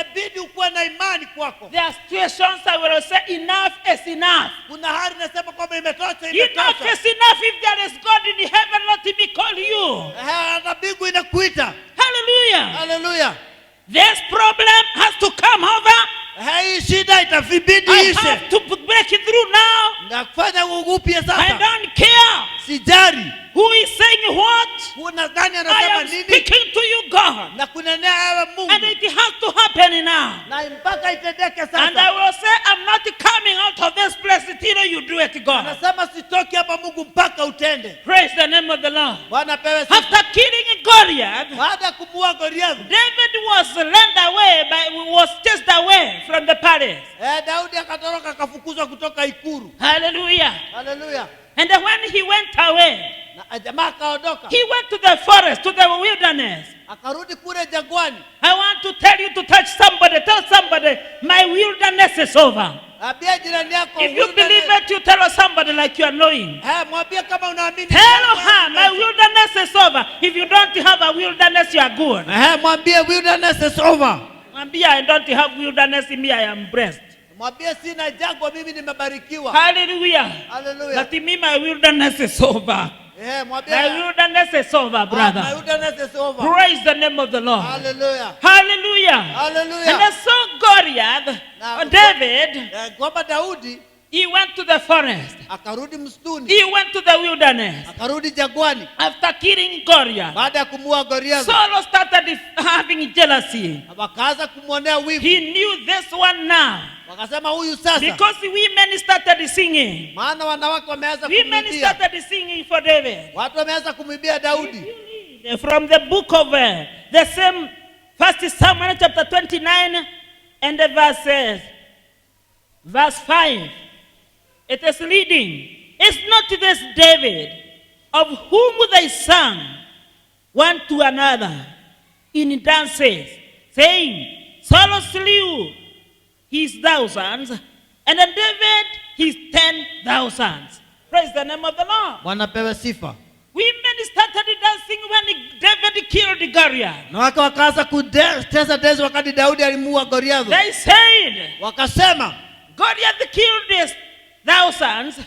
There are situations I will say enough is enough. Enough is enough. If there is God in heaven, let me call you. Hallelujah. Hallelujah. This problem has to come over. Hii shida itafibidi I ishe. have to break it through now. Na kufanya upya sasa. I don't care. Sijari. Who is saying what? Unadhani I anasema am nini? speaking to you, God. Na kunenea ewe Mungu. And it has to happen now. Na mpaka itendeke sasa. And I will say, I'm not coming out of this place until you do it, God. Anasema sitoki hapa Mungu mpaka utende. Praise the name of the Lord. Bwana pewe sifa. After killing Goliath, baada ya kumuua Goliath, David was led away, was chased away from the palace. Daudi akatoroka akafukuzwa kutoka ikuru. Hallelujah. Hallelujah. And when he went away, jamaa akaondoka. He went to the forest, to the wilderness. Akarudi kule jangwani. I want to tell you to touch somebody. Tell somebody, my wilderness is over. If you believe it, you tell somebody like you are knowing. Tell her, my wilderness is over. If you don't have a wilderness, you are good. Wilderness is over. I don't have wilderness in me, I am blessed. Hallelujah. Hallelujah. But in me, my wilderness is over. My wilderness is over, brother. My wilderness is over. Praise the name of the Lord. Hallelujah. Hallelujah. Hallelujah. And I saw Goliath, David, he went to the forest. Akarudi msituni. He went to the wilderness. Akarudi jangwani. After killing Goliath, baada ya kumuua Goliath, Saul started having jealousy. Wakaanza kumwonea wivu. He knew this one now. Wakasema huyu sasa. Because women started singing. Maana wanawake wameanza kumwimbia. Women started singing for David. Watu wameanza kumwimbia Daudi. From the book of the same 1 Samuel chapter 29 and the verse 5. It is reading. It's not this David of whom they sang one to another in dances, saying, Saul slew his thousands, and then David his 10,000s. Praise the name of the Lord. Bwana pewe sifa. Women started dancing when David killed Goliath. Na wakaanza kucheza dance wakati Daudi alimuua Goliath. They said, wakasema, Goliath killed his thousands,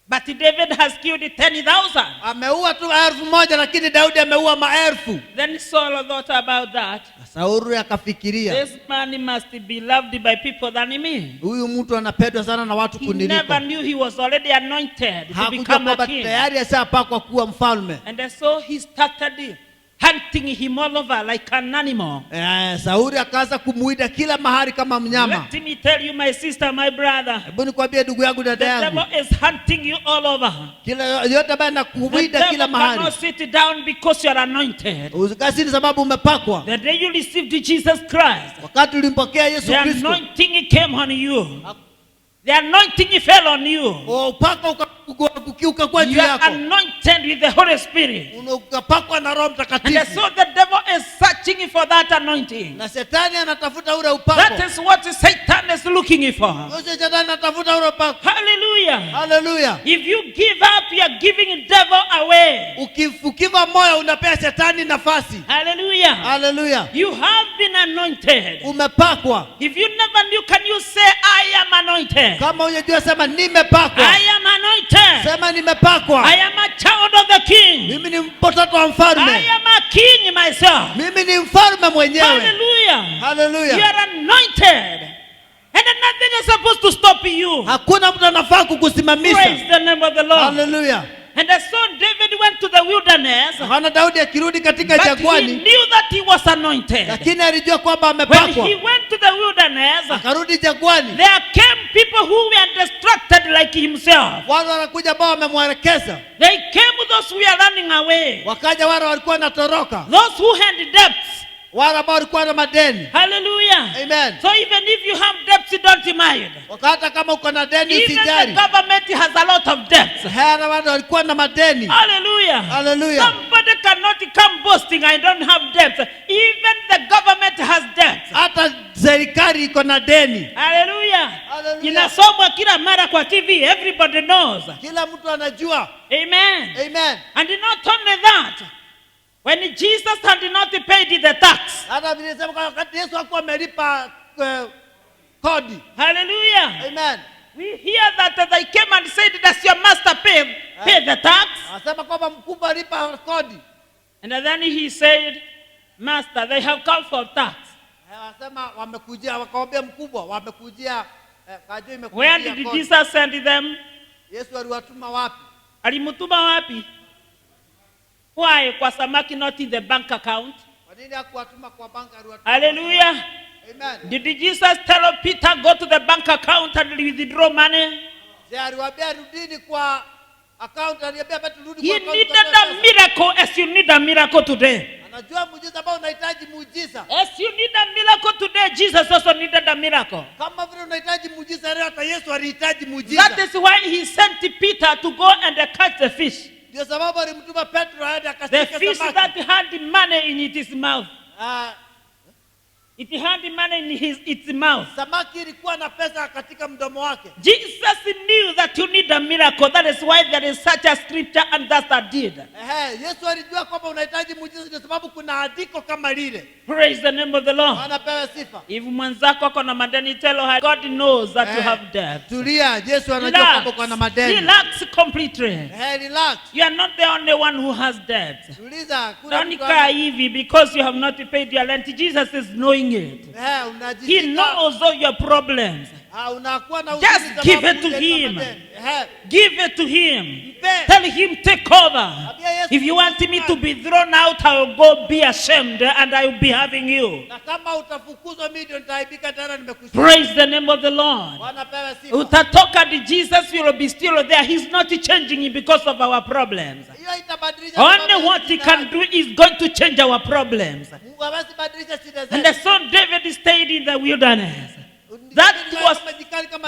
but David has killed 10,000. Ameua tu 1,000 lakini Daudi ameua maelfu. Then Saul thought about that. Sauli akafikiria, this man must be loved by people than me. huyu mtu anapendwa sana na watu He kuniliko. never knew he was already anointed to Hakujua become a kwamba king. tayari ashapakwa kuwa mfalme. And so he started hunting him all over like an animal. Sauli akaanza kumuida kila mahali kama mnyama. Let me tell you, my sister, my brother, Hebu nikwambie ndugu yangu, the dada yangu, devil is hunting you all over. kila yote ambaye The anakuwida devil kila mahali. cannot sit down because you are anointed. Usikasini sababu umepakwa. The day you received Jesus Christ, Wakati ulimpokea Yesu the Kristo, anointing came on you. The anointing fell on you. upako ukakuwa juu You are yako. anointed with the Holy Spirit. Ukapakwa na Roho And Mtakatifu. so the devil is searching for that anointing. Na shetani anatafuta ule That upako. is what Satan is looking for. Shetani anatafuta ule upako. Hallelujah. Haleluya. If you give up, you are giving devil away. Ukiva moyo unapea shetani nafasi. Hallelujah. Haleluya. You have been anointed. Umepakwa. If you never knew, can you say, I am anointed? Kama unajua sema nimepakwa. I am anointed. Sema nimepakwa. I am a child of the king. Mimi ni mtoto wa I mfalme. am a king myself. Mimi ni mfalme mwenyewe. Hallelujah. You Haleluya. are anointed. And nothing is supposed to stop you. Hakuna mtu anafaa kukusimamisha. Praise the name of the Lord. Haleluya. And so David went to the wilderness, Hana Daudi akirudi katika but he jangwani, knew that he was anointed. lakini alijua kwamba When amepakwa. he went to the wilderness, Akarudi jangwani, there came people who were distracted like himself. wale wanakuja ambao wamemwelekeza. They came those who were running away, Wakaja wale walikuwa wanatoroka, those who had debts. wale ambao walikuwa na madeni. Hallelujah. Amen. So even if you have debts, don't mind. Hata kama uko na deni Even the usijali. government has a lot of debts. Hana wale walikuwa na madeni. Hallelujah. Hallelujah. Somebody cannot come boasting, I don't have debts. Even the government has debts. Hata serikali iko na deni. Hallelujah. Hallelujah. Inasomwa kila mara kwa TV. Everybody knows. Kila mtu anajua. Amen. Amen. And not only that, when Jesus had not paid the tax. Hata vile sema kwa wakati Yesu hakuwa amelipa kodi. Hallelujah. Amen. We hear that they came and said, does your master pay the tax? Anasema kwamba mkubwa alipa kodi. And then he said, master, they have come for tax. Anasema wamekujia, wakamwambia mkubwa, wamekujia kajo imekujia Where did kodi. Jesus send them? Yesu aliwatuma wapi? Alimutuma wapi? Why? Kwa samaki not in the bank account. Kwa nini hakuwatuma kwa banka, aliwatuma? Hallelujah. Amen. Did Jesus tell Peter, go to the bank account and withdraw money? Je, aliwaambia rudini kwa account, aliwaambia basi rudi He kwa account. needed a miracle as you need a miracle today. Anajua muujiza ambao unahitaji muujiza. As you need a miracle today, Jesus also needed a miracle. Kama vile unahitaji muujiza leo, hata Yesu alihitaji muujiza. That is why he sent Peter to go and catch the fish. Ndio sababu alimtuma Petro aende The akashike fish samaki. that had money in its mouth. Ah, It had money in its mouth. samaki ilikuwa na pesa katika mdomo wake. Jesus knew that you need a miracle. That is why there is such a scripture, and that's a deed. Yesu alijua kwamba unahitaji muujiza, ndio sababu kuna andiko kama lile. Praise the name of the Lord. Anapewa sifa. If mwenzako ako na madeni, tell her God knows that you have debt. Tulia, Yesu anajua kwamba uko na madeni. Relax completely. Relax. You are not the only one who has debt. Tuliza, kuna Don't mtu cry hivi because you have not paid your rent. Jesus is knowing it. He unajisikia. knows all your problems. Unakuwa na Just huzuni give sababu it to hujalipa him. madeni. Give it to him. Mpe. Tell him, take over. If you want me to be thrown out, I will go be ashamed and I will be having you. Na kama utafukuzwa mimi ndio nitaaibika tena, nimekushukuru. Praise the name of the Lord. Wanapewa sifa. Utatoka, Jesus will be still there. He's not changing because of our problems. Hiyo itabadilisha. Only what he can do is going to change our problems. Mungu hawezi badilisha shida And zetu. so David stayed in the wilderness.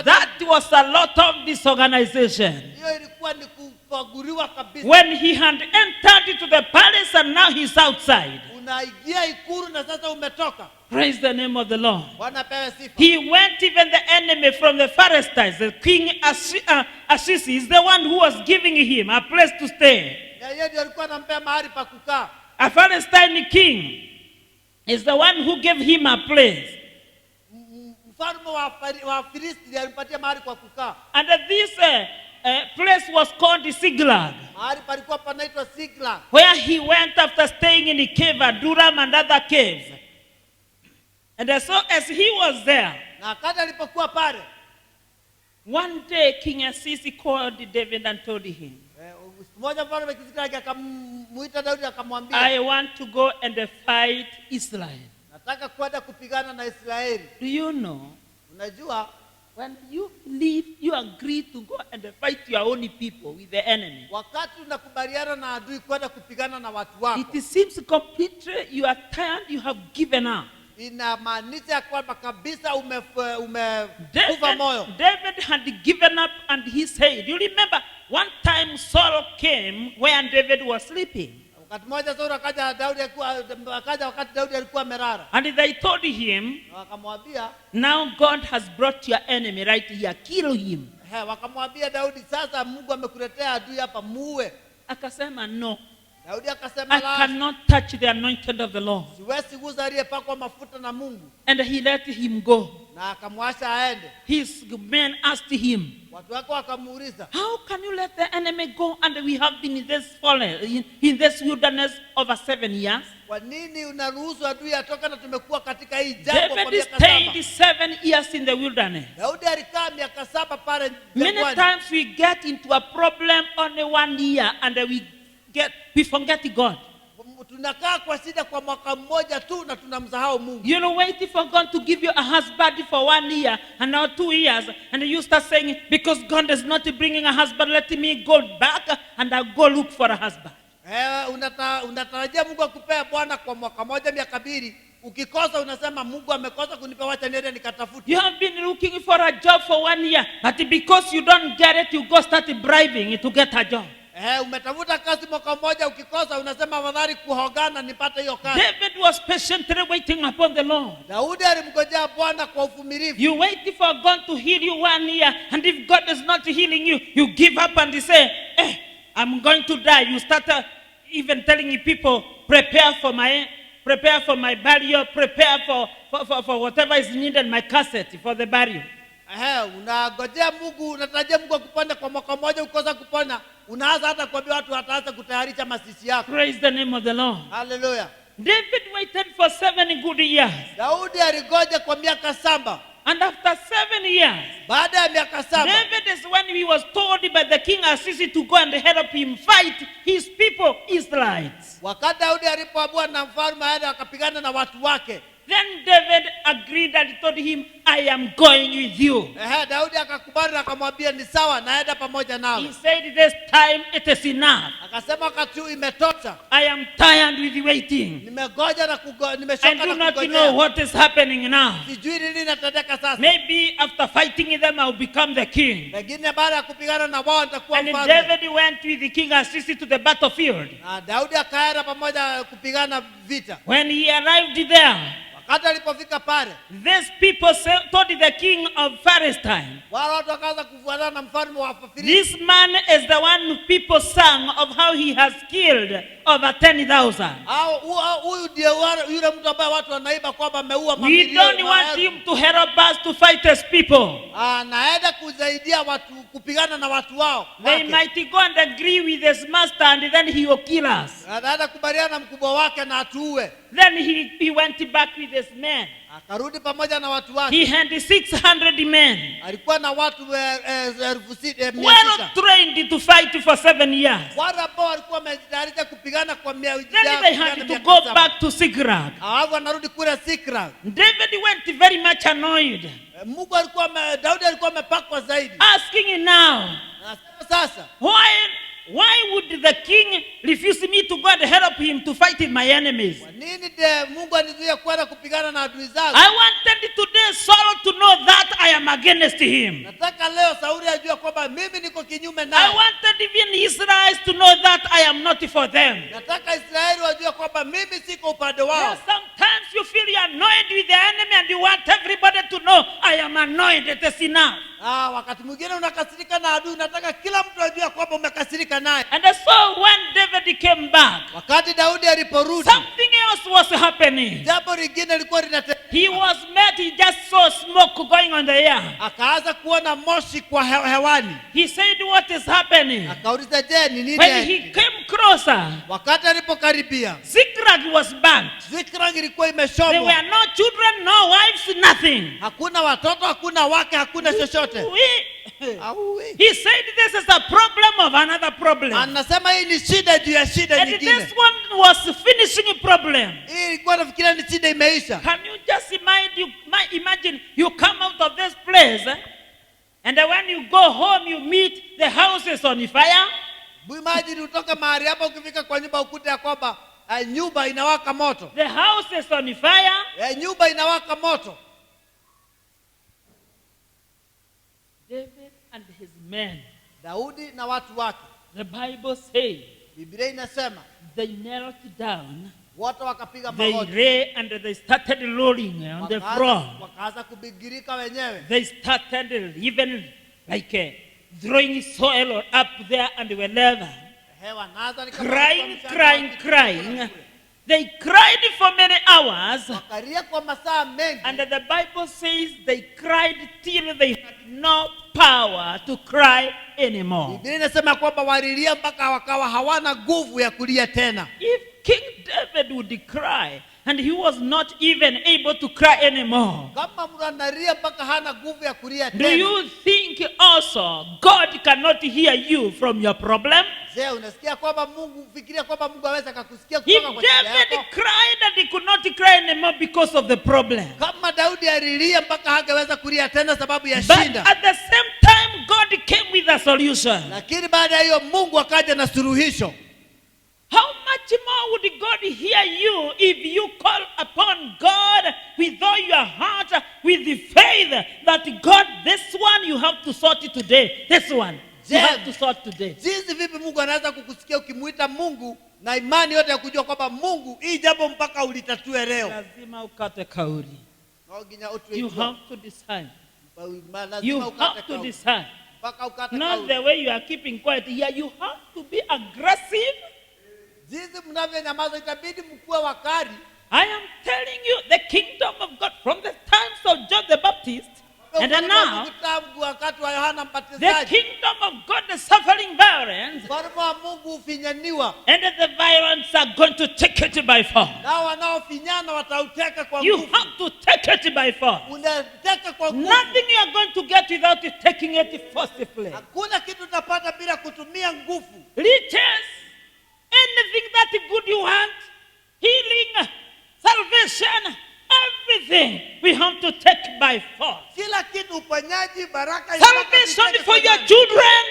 That was a lot of disorganization. Hiyo ilikuwa ni kufaguriwa kabisa. When he had entered into the palace and now he's outside. Unaingia ikulu na sasa umetoka. Praise the name of the Lord. Wanapewa sifa. He went, even the enemy from the Philistines, the king Ashis is the one who was giving him a place to stay. Yeye ndiye alikuwa anampea mahali pa kukaa. A Philistine king is the one who gave him a place. Mfalme wa Filisti ndiye alimpatia mahali kwa kukaa. And this place was called Siglag, Mahali palikuwa panaitwa Siglag. where he went after staying in the cave, Adulam and other caves. And so as he was there, Na wakati alipokuwa pale, one day King Asisi called David and told him, siku moja mfalme Zikilagi akamuita Daudi akamwambia, I want to go and fight Israel. nataka kwenda kupigana na Israeli. Do you know, Unajua, when you leave, you agree to go and fight your own people with the enemy. wakati unakubaliana na adui kwenda kupigana na watu wako, It seems completely you are tired, you have given up. inamaanisha kwamba kabisa umekufa moyo. David had given up and he said, you remember, one time Saul came where David was sleeping. Wakati mmoja Sauli akaja wakati Daudi alikuwa amelala. And they told him, Wakamwambia, now God has brought your enemy right here, kill him. wakamwambia Daudi, sasa Mungu amekuletea adui hapa, muue. Akasema, no, Daudi akasema, I cannot touch the anointed of the Lord. siwezi guza aliyepakwa mafuta na Mungu. And he let him go. Na akamwacha aende. His men asked him, Watu wako wakamuuliza, how can you let the enemy go and we have been in this forest, in this wilderness over 7 years? kwa nini unaruhusu adui atoka na tumekuwa katika hii jangwa kwa David miaka stayed 7? 7 years in the wilderness. Daudi alikaa miaka 7 pale Many jangwani. times we get into a problem only 1 year and we forget God. Tunakaa kwa shida kwa mwaka mmoja tu na tunamsahau Mungu. You know, waiting for God to give you a husband for 1 year and now 2 years, and you start saying, because God is not bringing a husband, let me go back and I'll go look for a husband. Unatarajia Mungu akupea bwana kwa mwaka moja miaka 2, ukikosa unasema Mungu amekosa kunipa, wacha niende nikatafuta. You have been looking for a job for 1 year, but because you don't get it, you go start bribing to get a job. Umetafuta kazi mwaka mmoja, ukikosa unasema afadhali kuhogana nipate hiyo kazi. David was patiently waiting upon the Lord. Daudi alimngojea Bwana kwa uvumilivu. You wait for God to heal you 1 year, and if God is not healing you, you give up and you say, I'm going to die. You start even telling people, prepare for my burial, prepare for whatever is needed, my cassette for the burial. Unangojea Mungu, unatarajia Mungu akupone kwa mwaka mmoja, ukosa kupona, unaanza hata kuambia watu wataanza kutayarisha masisi yako. Praise the name of the Lord. Hallelujah. David waited for 7 good years. Daudi aligoja kwa miaka 7. And after 7 years, baada ya miaka 7, David is when he was told by the king Asisi to go and help him fight his people, Israelites. wakati Daudi alipoambiwa na mfalme aende akapigana na watu wake, then David agreed and told him, I am going with you. Daudi akakubali na akamwambia ni sawa, naenda pamoja nawe. He said, this time it is enough. Akasema wakati imetosha. I am tired with waiting. Nimegoja na nimechoka na I do not kungojea. know what is happening now. Sijui nini inatendeka sasa. Maybe after fighting them, I'll become the king. Pengine baada ya kupigana na wao nitakuwa And mfalme. David went with the king Asisi to the battlefield. Na Daudi akaenda pamoja kupigana vita. When he arrived there, wakati alipofika pale, these people told the king of Palestine, wale watu wakaanza kufuatana na mfalme wa Filisti. this man is the one people sang of how he has killed over 10,000. Huyu ndiye yule mtu ambaye watu wanaiba kwamba ameua We mamilioni. don't want him to help us to fight his people. Anaenda kusaidia watu kupigana na watu wao. They might go and agree with his master and then he will kill us. Anaenda kubaliana na mkubwa wake na atuue. Then he went back with his men. Akarudi pamoja na watu wake. He had 600 men. Alikuwa na watu 600. Well trained to fight for 7 years. Wale ambao walikuwa wamejitayarisha kupigana kwa miaka. Then they had to go back to Siklag. Hao wanarudi kule Siklag. David went very much annoyed. Daudi alikuwa amepakwa zaidi. Asking now, sasa, why would the king refuse me to go and help him to fight with my enemies? Kwa nini Mungu anizuia kwenda kupigana na adui zangu? I wanted today Saul to know that I am against him. Nataka leo Sauli ajue kwamba mimi niko kinyume naye. I wanted even Israel to know that I am not for them. Nataka Israeli wajue kwamba mimi siko upande wao. Sometimes you feel you are annoyed with the enemy and you want everybody to know I am annoyed. It is enough. Wakati mwingine unakasirika na adui, nataka kila mtu ajue kwamba umekasirika naye. And so when David came back, wakati Daudi aliporudi, something else was happening. Jambo lingine lilikuwa linatendeka. He was met, he just saw smoke going on the air. Akaanza kuona moshi kwa hewani. He said, what is happening? Akauliza, je, ni nini? When he came closer, wakati alipokaribia, Siklag Ziklag was burnt. Ziklag ilikuwa There imeshomwa. were no children, no wives, nothing. Hakuna watoto, hakuna wake, hakuna chochote. Aui. He said this is a problem of another problem. Anasema hii ni shida juu ya shida And nyingine. this one was finishing a problem. Hii ilikuwa nafikiria ni shida imeisha. Can you just imagine you come out of this place and when you go home you meet the houses on fire? Imagine utoka mahali hapa ukifika kwa nyumba ukute ya kwamba nyumba inawaka moto. The houses on fire. Nyumba inawaka moto. David and his men. Daudi na watu wake. The Bible says Biblia inasema they knelt down. wote wakapiga They magoti. lay and they started rolling on the floor. Wakaanza kubigirika wenyewe. They started even like throwing soil up there and wherever. Hewa naanza ni kama Crying. They cried for many hours. Wakalia kwa masaa mengi. And the Bible says they cried till they had no power to cry anymore. Biblia inasema kwamba walilia mpaka wakawa hawana nguvu ya kulia tena. If King David would cry and he was not even able to cry anymore, Kama mtu analia mpaka hana nguvu ya kulia do tena. you think also God cannot hear you from your problem? Je, unasikia kwamba Mungu, fikiria kwamba Mungu aweza kukusikia If kutoka kwa shida David yako? cried and he could not cry anymore because of the problem, Kama Daudi alilia mpaka hangeweza kulia tena sababu ya but shida. at the same time God came with a solution. Lakini baada ya hiyo Mungu akaja na suluhisho. How much more would God hear you if you call upon God with all your heart, with the faith that God, this one you have to sort it today. This one you have to sort today. Jinsi vipi Mungu anaweza kukusikia ukimuita Mungu na imani yote ya kujua kwamba Mungu hii jambo mpaka ulitatue leo. Lazima ukate kauli. You You have to decide. You have to decide. Mpaka ukate Not kauli. the way you are keeping quiet here. You have to be aggressive. Jinsi mnavyonyamaza itabidi mkuwe wakali. I am telling you, the kingdom of God from the times of John the Baptist and then now, Tangu wakati wa Yohana the Mbatizaji. kingdom of God is suffering violence, Ufalme wa Mungu ufinyaniwa. and the violence are going to take it by force. Nao wanaofinyana watauteka kwa You nguvu. have to take it by force. Unateka kwa nguvu. Nothing you are going to get without taking it forcibly. Hakuna kitu utapata bila kutumia nguvu. Riches, anything that good you want, healing, salvation, everything we have to take by force. Kila kitu, uponyaji, baraka, Salvation for your children,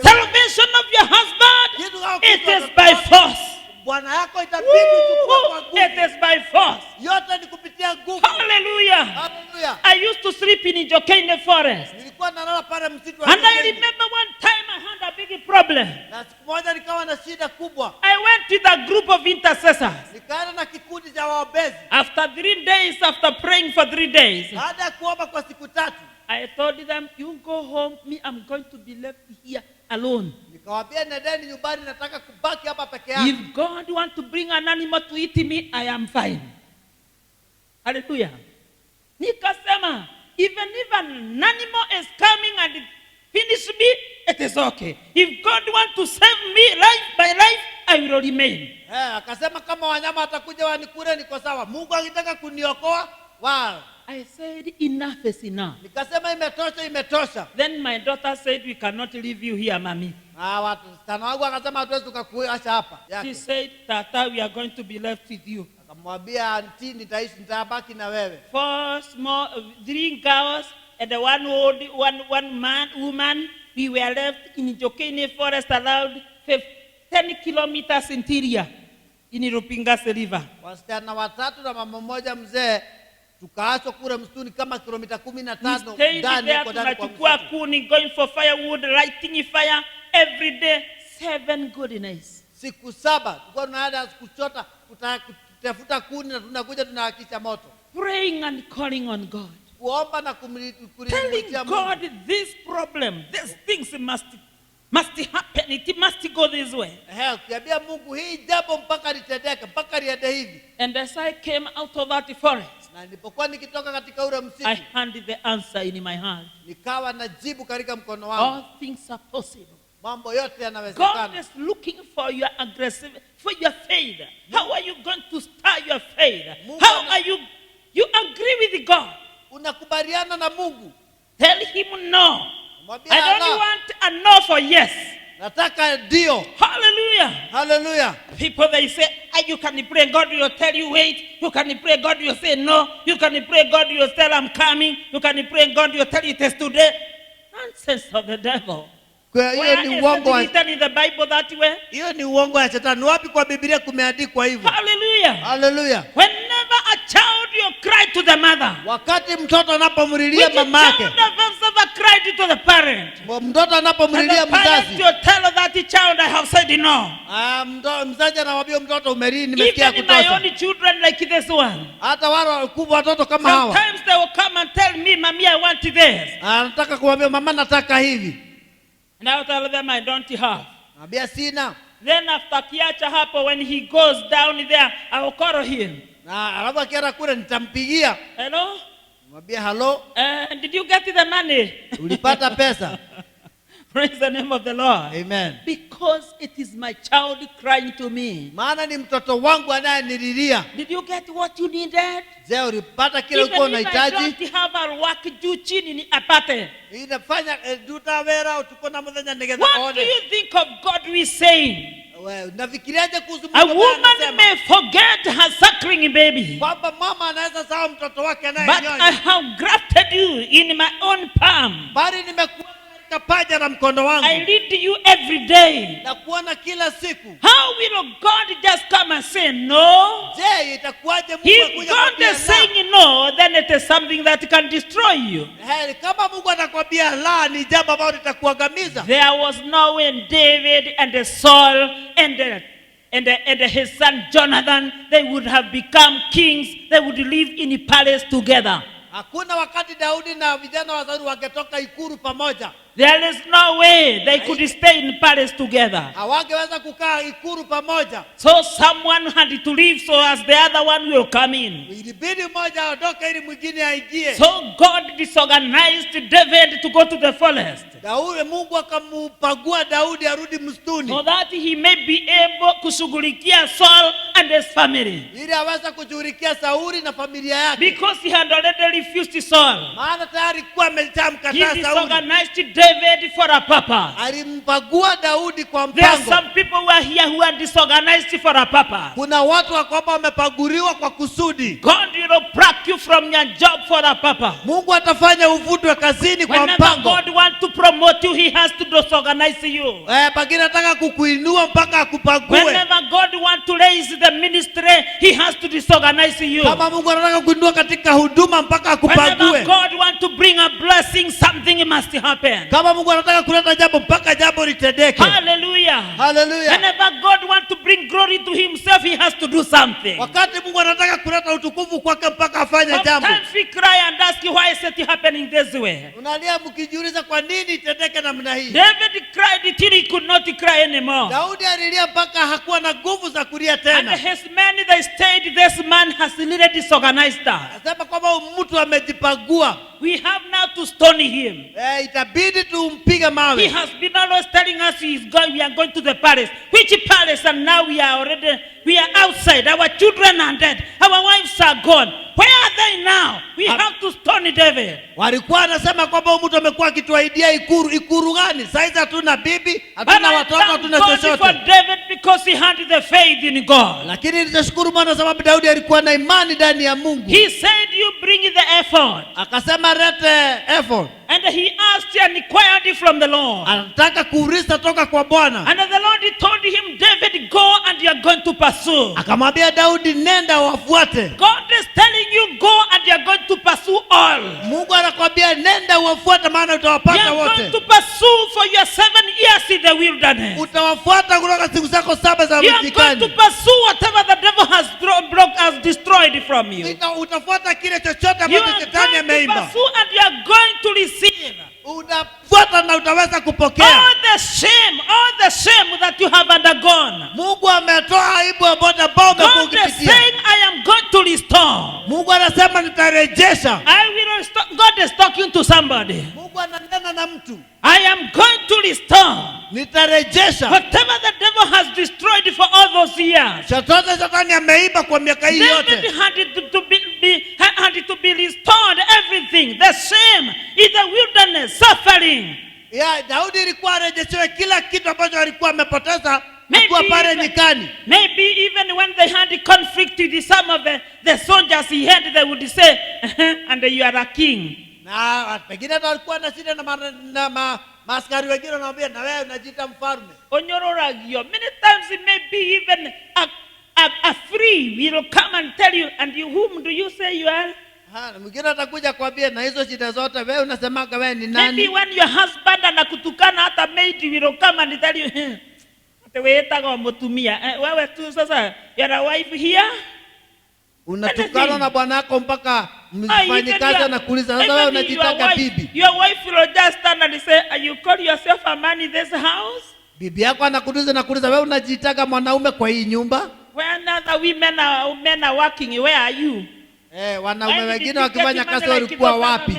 salvation of your husband, it is by force. Bwana yako itabidi uchukue kwa nguvu. It is by force. Yote ni kupitia nguvu. Hallelujah. Hallelujah. I used to sleep in Ijoke in the forest. Nilikuwa nalala pale msitu wa And I Kijiji. remember one time I had a big problem. Na siku moja nikawa na shida kubwa. I went with a group of intercessors. Nikaenda na kikundi cha waombezi. After 3 days, after praying for 3 days, Baada ya kuomba kwa siku 3, I told them, you go home, me, I'm going to be left here alone. nikawaambia nendeni nyumbani, nataka kubaki hapa peke yangu. If God wants to bring an animal to eat me, I am fine. Hallelujah. Nikasema, even if an animal is coming and finish me, it is okay. If God wants to save me life by life, I will remain. Akasema kama wanyama watakuja wanikule niko sawa. Mungu akitaka kuniokoa, wow. I said, enough is enough. Nikasema imetosha, imetosha. Then my daughter said, we cannot leave you here, mommy. Wasichana wangu akasema hatuwezi tukakuacha hapa. She said, Tata, we are going to be left with you. Akamwambia anti, nitabaki na wewe. 3 girls and one woman, we were left in Jokene forest around 10 kilometers interior in Rupingas River. Wasichana 3 na mama mmoja mzee, tukaachwa kule msituni kama kilomita 15 We stayed there, tunachukua kuni, going for firewood, lighting fire every day, 7 good nights. Siku 7 tulikuwa tunaenda kuchota, kutafuta kuni na tunakuja tunahakisha moto. Praying and calling on God. Kuomba na Telling God, this problem, these things must happen. It must go this way. Ukiambia Mungu hii jambo mpaka litendeke, mpaka liende hivi. And as I came out of that forest, Na nilipokuwa nikitoka katika ule msitu, I had the answer in my hand. nikawa na jibu katika mkono wangu. All things are possible mambo yote God yanawezekana. is looking for your faith. How are you going to start your faith? How are you agree with God? Unakubaliana na Mungu. Tell him no. Mwambie I don't no. want a no for yes. Nataka ndio. Hallelujah. Hallelujah. People, they say, you can pray, God will tell you wait. You can pray, God will say no. You can pray, God will tell I'm coming. You can pray, God will tell you it is today. Nonsense of the devil. Kwa hiyo Where ni is uongo it wa written in the Bible that way? hiyo ni uongo wa shetani. Wapi kwa Biblia kumeandikwa hivyo? Hallelujah. Hallelujah. Whenever a child you cry to the mother, Wakati mtoto anapomlilia which child mamake, has ever cried to the parent? mtoto And anapomlilia the parent mzazi, will tell that child, I have said no. mzazi anamwambia mtoto umelii, nimesikia Even my kutosha. own children like this one. Hata wale wakubwa watoto kama hawa, Sometimes they will come and tell me, Mommy, I want this. anataka kumwambia mama nataka hivi. And I will tell them I don't have. Naambia sina. Then after kiacha hapo, when he goes down there, I will call him. Na alafu akienda kule nitampigia. Hello? Mwambie hello. Did you get the money? Ulipata pesa? Praise the name of the Lord. Amen. Because it is my child crying to me. Maana ni mtoto wangu anayenililia. Did you get what you needed? Je, ulipata kile ulikuwa Even if I unahitaji? don't have a work juu chini ni apate. Inafanya tutawera utuko na mwenye ndege za What do one. you think of God we saying? Wewe unafikiriaje kuhusu A Mungu woman may forget her suckling baby, kwamba mama anaweza sahau mtoto wake but I anayenyonya? have grafted you in my own palm. Bali nimekuwa katika paja la mkono wangu I lead you every day. na kuona kila siku. How will God just come and say no? Je, itakuwaje Mungu If akuja God kwambia is saying no, then it is something that can destroy you. kama Mungu atakwambia la, ni jambo ambalo litakuangamiza. There was no when David and Saul and his son Jonathan, they would have become kings. They would live in a palace together. Hakuna wakati Daudi na vijana wa Sauli wangetoka ikulu pamoja. There is no way they could stay in palace together. Hawangeweza kukaa ikulu pamoja. So someone had to leave so as the other one will come in. Ilibidi mmoja aondoke ili mwingine aingie. So God disorganized David to go to the forest, Mungu akampagua Daudi arudi msituni so that he may be able kushughulikia Saul and his family. ili aweze kushughulikia Sauli na familia yake. Because he had already refused Saul. Maana tayari kuwa He ameshamkataa Sauli. disorganized David for a purpose. Alimpagua Daudi kwa There are mpango. some people who are here who are disorganized for a purpose. Kuna watu kwamba wamepaguriwa kwa kusudi. God will pluck you from your job for a purpose. Mungu atafanya uvutwe kazini kwa Whenever mpango. God wants to promote you, he has to disorganize you. Pengine nataka kukuinua mpaka akupague. Whenever God wants to raise the ministry, he has to disorganize you. Kama Mungu anataka kuinua katika huduma mpaka Whenever akupague. God wants to bring a blessing, something must happen. Kama Mungu anataka kuleta jambo mpaka jambo litendeke. Hallelujah. Hallelujah. Whenever God wants to bring glory to himself, he has to do something. Wakati Mungu anataka kuleta utukufu kwake mpaka afanye jambo. Sometimes we cry and ask, why is it happening this way? Unalia mkijiuliza kwa nini itendeke namna hii. David cried till he could not cry anymore. Daudi alilia mpaka hakuwa na nguvu za kulia And tena. his men, they stayed. This man has really disorganized us. Anasema kwamba mtu amejipagua. We have now to stone him. Itabidi tumpige He mawe. has been always telling us we are going to the palace. Which palace? And now we are outside. Our children are dead. Our wives are gone. Where are they now? We have to stone David. Walikuwa anasema kwamba mtu amekuwa akituahidia ikuru. Ikuru gani? Saizi hatuna bibi, But hatuna I watoto, thank hatuna God for chochote. David because he had the faith in God. Lakini nitashukuru Bwana sababu Daudi alikuwa na imani ndani ya Mungu. He said, you bring the effort. Akasema lete effort. And he asked and inquired from the Lord. Anataka kuurisa toka kwa Bwana. And the Lord told him, David, go and you are going to pursue. Akamwambia Daudi nenda wafuate. God is telling you, go and you are going to pursue all. Mungu anakwambia nenda uwafuate maana You utawapata are going wote. to pursue for your 7 years in the wilderness. Utawafuata kutoka siku zako 7 za You are going to mjikani. pursue whatever the devil has destroyed from you. Utafuata kile chochote You ambacho are shetani going to ameimba. pursue and you are going to receive Unafuata na utaweza kupokea. all the shame that you have undergone. Mungu ametoa aibu ambayo ambao God is umepitia. saying, I am going to restore. Mungu anasema nitarejesha. I will restore. God is talking to somebody. Mungu ananena na mtu. I am going to restore. nitarejesha whatever the devil has destroyed for all those years. chochote shetani ameiba kwa miaka hii yote. David had it to be restored, everything, the same in the wilderness, suffering. Daudi ilikuwa arejeshewe kila kitu ambacho alikuwa amepoteza akiwa pale nyikani. Maybe even when they had conflict with some of the soldiers he had, they would say, and you are a king. Na pengine alikuwa na shida na maaskari wengine wanamwambia na wewe unajiita mfalme. Onyororagio. Many times maybe even a free will come and tell you, and you, whom do you say you are? Mwingine atakuja kwambia na hizo shida zote wewe unasemaga wewe ni nani? Maybe when your husband anakutukana, hata maid will come and tell you, atawetaga mutumia. Wewe tu sasa, you are a wife here? Unatukana na bwana wako mpaka mfanyikazi anakuuliza sasa wewe unajitaka bibi. Your wife will just stand and say, you call yourself a man in this house? Bibi yako anakuuliza wewe unajitaka mwanaume kwa hii nyumba? When other men are working, where are you? Wanaume wengine wakifanya kazi walikuwa wapi?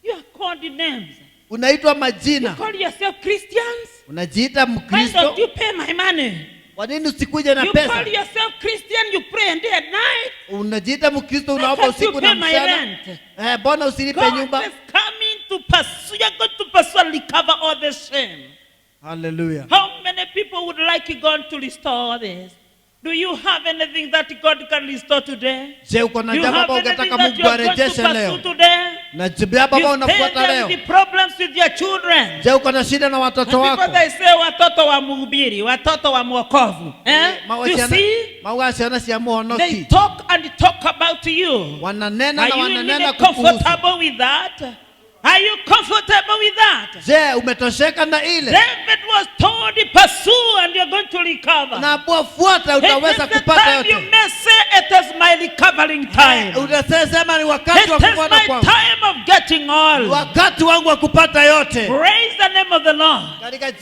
You are called names. Unaitwa majina. You call yourself Christians? Unajiita Mkristo? Why don't you pay my money? Kwa nini usikuje na pesa? You call yourself Christian, you pray and day and night. Unajiita Mkristo, unaomba usiku na mchana. Mbona usilipe nyumba? God is coming to pursue. You are going to pursue and recover all the shame. Hallelujah. How many people would like God to restore this? Do you have anything that God can restore today? Je, uko na jambo ambalo unataka Mungu arejeshe leo? Na jambo ambalo unafuata leo? The problems with your children. Je, uko na shida na watoto wako? People they say watoto wa mhubiri, watoto wa mwokovu. You see? They talk and talk about you. Wananena na wananena kukuhusu. Are you comfortable with that? Are you comfortable with that? Je, umetosheka na ile? David was told, pursue and you're going to recover. Na fuata utaweza kupata yote. You may say it is my recovering time. Utasema ni wakati wa kupata kwangu. It is my time of getting all. Wakati wangu wa kupata yote. Praise the name of the Lord.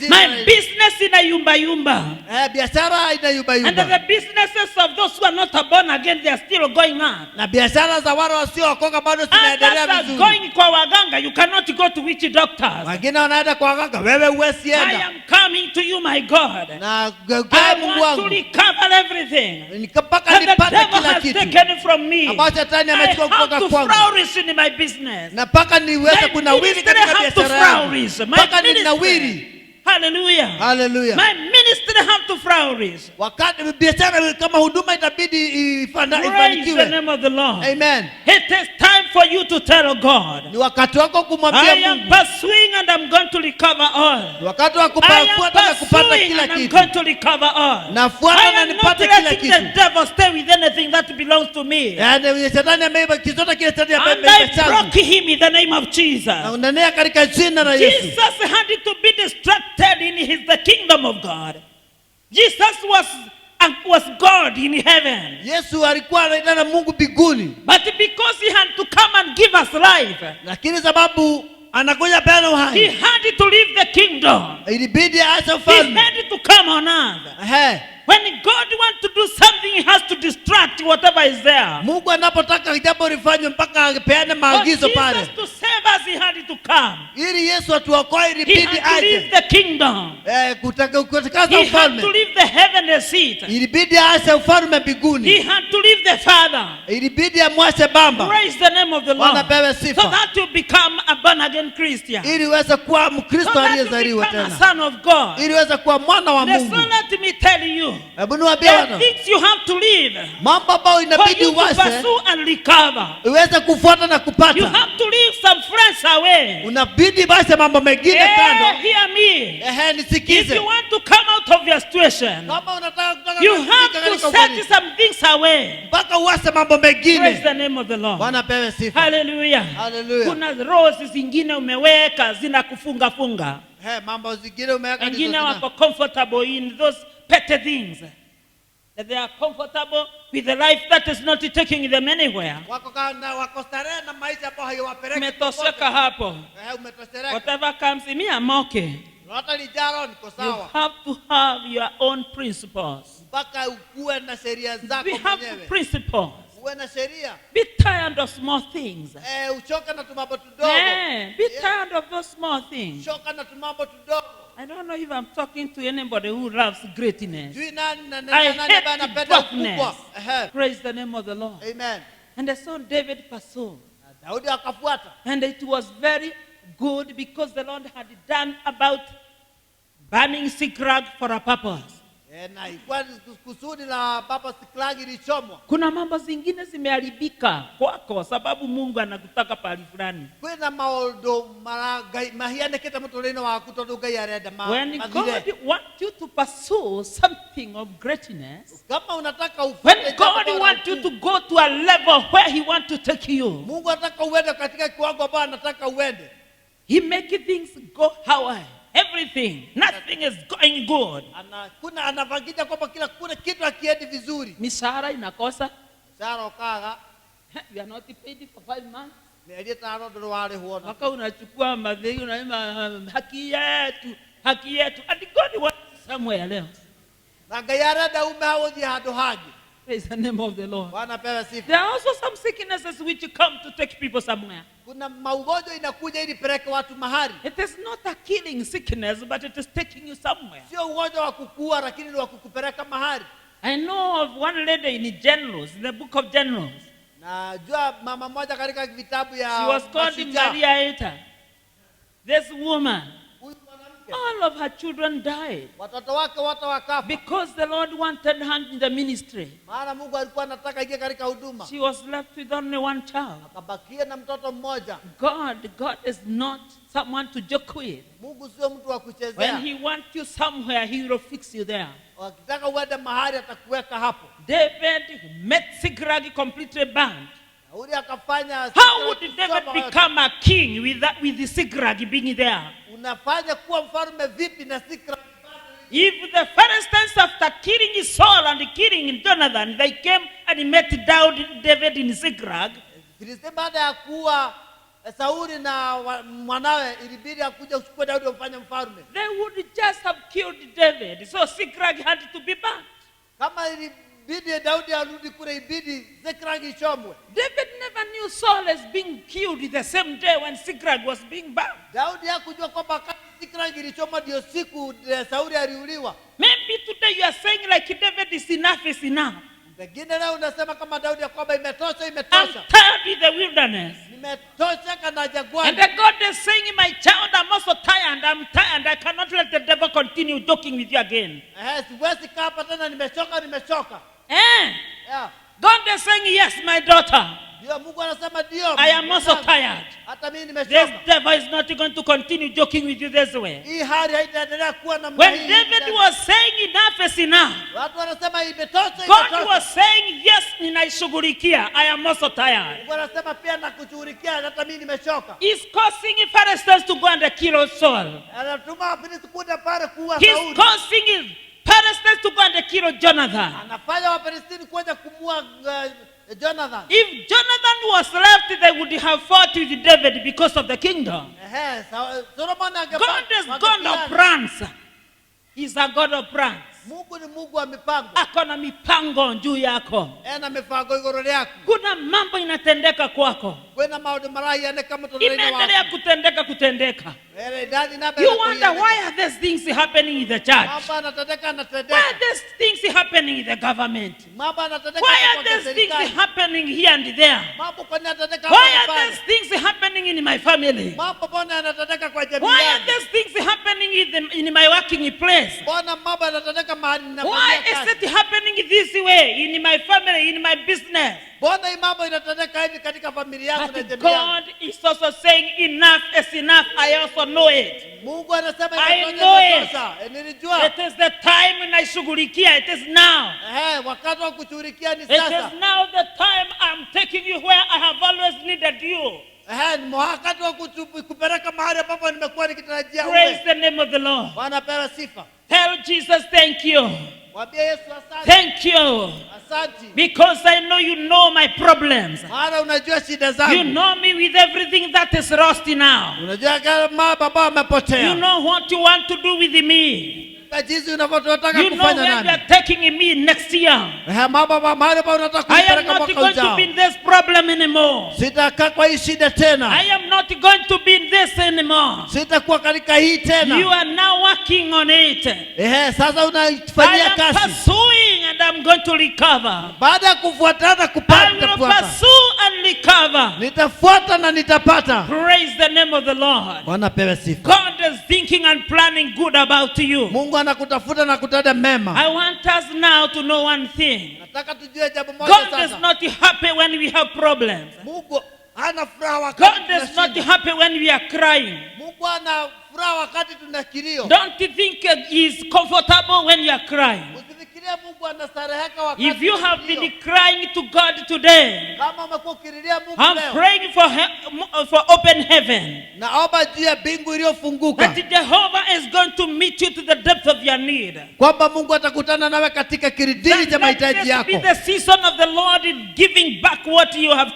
My business ina yumba yumba. Biashara ina yumba yumba. And the businesses of those who are not born again, they are still going up. Na biashara za wale wasiokoka bado zinaendelea vizuri. Going kwa waganga, you cannot go to witch doctors. Wengine wanaenda kwa waganga, wewe huwezi enda. I am coming to you, my God. Na I want to recover everything. Nikapaka nipate kila kitu. Taken from me. Ambacho Shetani amechukua kutoka kwangu. I have to flourish in my business. Na paka niweze kunawiri katika biashara yangu. Paka ninawiri. Hallelujah. Hallelujah. My ministry have to flourish. Wakati biashara kama huduma itabidi ifanikiwe. Praise the name of the Lord. Amen. It is time for you to tell God. Ni wakati wako kumwambia Mungu. I am pursuing and I'm going to recover all. Ni wakati wa kufuata na kupata kila kitu. I'm going to recover all. Nafuata na nipate kila kitu. I am not letting the devil stay with anything that belongs to me. Yaani shetani ameiba kizote kile shetani ameiba changu. And I broke him in the name of Jesus. Na unanea katika jina la Yesu. Jesus had to be distracted in the kingdom of God. Jesus was God in heaven. Yesu alikuwa anaitana Mungu mbinguni. But because he had to come and give us life. Lakini sababu anakuja peana uhai. He had to leave the kingdom. Ilibidi aache ufalme. He had to come on earth. When God wants to do something, he has to distract whatever is there. Mungu anapotaka jambo lifanywe mpaka apeane maagizo pale. Jesus to save us, he had to come. Ili Yesu atuokoe ilibidi aje. He had to leave the kingdom. Kutakaza ufalme. He had to leave the heavenly seat. Ilibidi aache ufalme mbinguni. He had to leave the Father. Ilibidi amwache Baba. Praise the name of the Lord. Anapewa sifa. So that you become a born again Christian. Ili uweze kuwa Mkristo aliyezaliwa tena. So that you become a son of God. Ili uweze kuwa mwana wa Mungu. So let me tell you. Hebu niwaambie wana. Things you have to leave. Mambo ambayo inabidi uache. Pursue and recover. Uweze kufuata na kupata. You have to leave some friends away. Unabidi basi mambo mengine kando. Hear me. Nisikize. If you want to come out of your situation, kama unataka kutoka you have to set some things away. Mpaka uache mambo mengine. Praise the name of the Lord. Bwana pewe sifa. Hallelujah. Hallelujah. Kuna roses zingine umeweka zinakufunga funga. Mambo zingine umeweka hizo. Wengine wako comfortable in those petty things. That they are comfortable with the life that is not taking them anywhere. Wako starehe na maisha ambayo hayawapeleki. Umetosheka hapo. Umetosheleka. Whatever comes in me, I'm okay. Hata lijalo niko sawa. You have to have your own principles. Mpaka ukuwe na sheria zako mwenyewe. We have principles. Uwe na sheria. Be tired of small things. Uchoka na tumambo tudogo. Be tired of those small things. Choka na tumambo tudogo. I don't know if I'm talking to anybody who loves greatness. Sijui nani I nani ambaye hate anapenda ukubwa. darkness. Ehe. Praise the name of the Lord. Amen. And the son David pursued. Na Daudi akafuata. And it was very good because the Lord had done about burning Siklag for a purpose. Na ilikuwa kusudi la Baba Siklag ilichomwa. Kuna mambo zingine zimeharibika kwako sababu Mungu anakutaka pahali fulani. Kwina maondo mahiane kita mutulino wa kutoduga yareda ma. When God wants you to pursue something of greatness, Kama unataka when ufanye God wants you to go to a level where He wants to take you, Mungu anataka uende katika kiwango ambacho anataka uende. He makes things go Hawaii. Everything, nothing is going good. Anavangisha kwamba kila kuna kitu hakiendi vizuri. Mishahara inakosa. Mshahara ukaga. We are not paid for 5 months. Miezi 5 ndio wale huona. Waka unachukua madhegi unasema haki yetu. And God wants somewhere leo. Na gayara da ume haoji hado haji. Praise the name of the Lord. Bwana pewe sifa. There are also some sicknesses which come to take people somewhere. Kuna maugonjwa inakuja ili peleke watu mahali. It is not a killing sickness, but it is taking you somewhere. Sio ugonjwa wa kukua lakini ni wa kukupeleka mahali. I know of one lady in Generals, in the book of Generals. Najua mama moja katika vitabu ya She was called Maria Eta. This woman, Huyu mwanamke, all of her children died watoto wake wote wakafa. because the Lord wanted her in the ministry. Maana Mungu alikuwa anataka ingie katika huduma. She was left with only one child. Akabakia na mtoto mmoja. God is not someone to joke with. Mungu sio mtu wa When kuchezea. He wants you somewhere, He will fix you there. Wakitaka uende mahali atakuweka hapo. David met Siklag completely burned. Daudi akafanya. How would David become a king with the Siklag being there? Unafanya kuwa mfalme vipi na Siklag? If the Philistines, after killing Saul and killing Jonathan, they came and met David in Siklag, Filisti baada ya kuwa Sauli na mwanawe ilibidi akuja kuchukua Daudi amfanye mfalme. they would just have killed David. So Siklag had to be burnt. Kama ilibidi Daudi arudi kule, ibidi Siklag ichomwe. David never knew Saul as being killed the same day when Siklag was being burned. Daudi hakujua kwamba Siklag ilichomwa ndio siku Sauli aliuliwa. Maybe today you are saying like David, is enough. Pengine leo unasema kama Daudi ya kwamba imetosha. I'm tired in the wilderness. Nimetosha na And jangwani. the God is saying, my child, I'm also tired. I'm tired. I cannot let the devil continue joking with you again. Siwezi kaa hapa tena, nimechoka. Yeah. God is saying, yes, my daughter, Ndio Mungu anasema ndio. I am also tired. Hata mimi This nimechoka. devil is not going to continue joking with you this way. Hii hali haitaendelea kuwa namna When hii. David was saying enough is enough, Watu wanasema imetosha. God was saying, yes, ninaishughulikia. I am also tired. Mungu anasema pia nakushughulikia, hata mimi nimechoka. He's causing Philistines to go and kill Saul. Anatuma Wafilisti kuja pale kuua He's Sauli. causing Philistines to go and kill Jonathan. Anafanya Wafilisti kuja kumua Jonathan. If Jonathan was left, they would have fought with David because of the kingdom. Solomon God is God of plans. He's a God of plans. Mungu ni Mungu wa mipango. Ako na mipango juu yako. Na mipango igoro yako. Kuna mambo inatendeka kwako. Kwena maodo mara yane kama tunalena Imeendelea wako. kutendeka. Ndani na You wonder why are these things happening in the church? Mambo yanatendeka Why are these things happening in the government? Mambo yanatendeka Why kwa are these things serikali. happening here and there? Mambo kwa yanatendeka Why hapa are pale. these things happening in my family? Mambo mbona yanatendeka kwa jamii Why are yangu. these things happening in my working place? Mbona mambo yanatendeka mahali Why ninafanya is kazi. it happening this way in my family, in my business? Mbona hii mambo inatendeka hivi katika familia yangu na But jamii yangu. God is also saying enough is enough. I also know it. Mungu anasema I inatosha, know it. inatosha. Nilijua. It is the time naishughulikia. It is now. Wakati wa kushughulikia ni It sasa. is now the time I'm taking you where I have always needed you. Ni wakati wa kupeleka mahali ambapo nimekuwa nikitarajia Praise uwe. the name of the Lord. Bwana pewe sifa. Tell Jesus thank you. Mwambie Yesu asante. Thank you. Asante. Because I know you know my problems. Maana unajua shida You zangu. know me with everything that is rusty now. Unajua kama baba You amepotea. know what you want to do with me. katika jinsi unavyotaka You know kufanya where you nani. are taking me next year. Mahali pa unataka I am kunipeleka not mwaka going to ujao. be in this problem anymore. Sitakaa kwa hii shida tena. I am not going to be in this anymore. Sitakuwa katika hii tena. You are now working on it. Sasa I unaifanyia am kazi. pursuing and I'm going to recover. Baada ya kufuatana I kupata will nitafuata. pursue and recover. Nitafuata na nitapata. Praise the name of the Lord. Bwana pewe sifa. God is thinking and planning good about you. Mungu anakutafuta na kutenda mema. I want us now to know one thing. Nataka tujue jambo moja God is sasa. not happy when we have problems. Mungu hana furaha wakati God is not tunashinda. happy when we are crying. Mungu ana furaha wakati tuna kilio. Don't you think he is comfortable when you are crying? Usifikirie Mungu anastareheka wakati If you tuna have kilio. been crying to God today, Kama umekuwa ukililia Mungu I'm leo. praying for open heaven. Naomba juu ya mbingu iliyofunguka. That Jehovah is going to meet you to the depth of your need. Kwamba Mungu atakutana nawe katika kilindini cha Let mahitaji this yako. be the season of the Lord in giving back what you have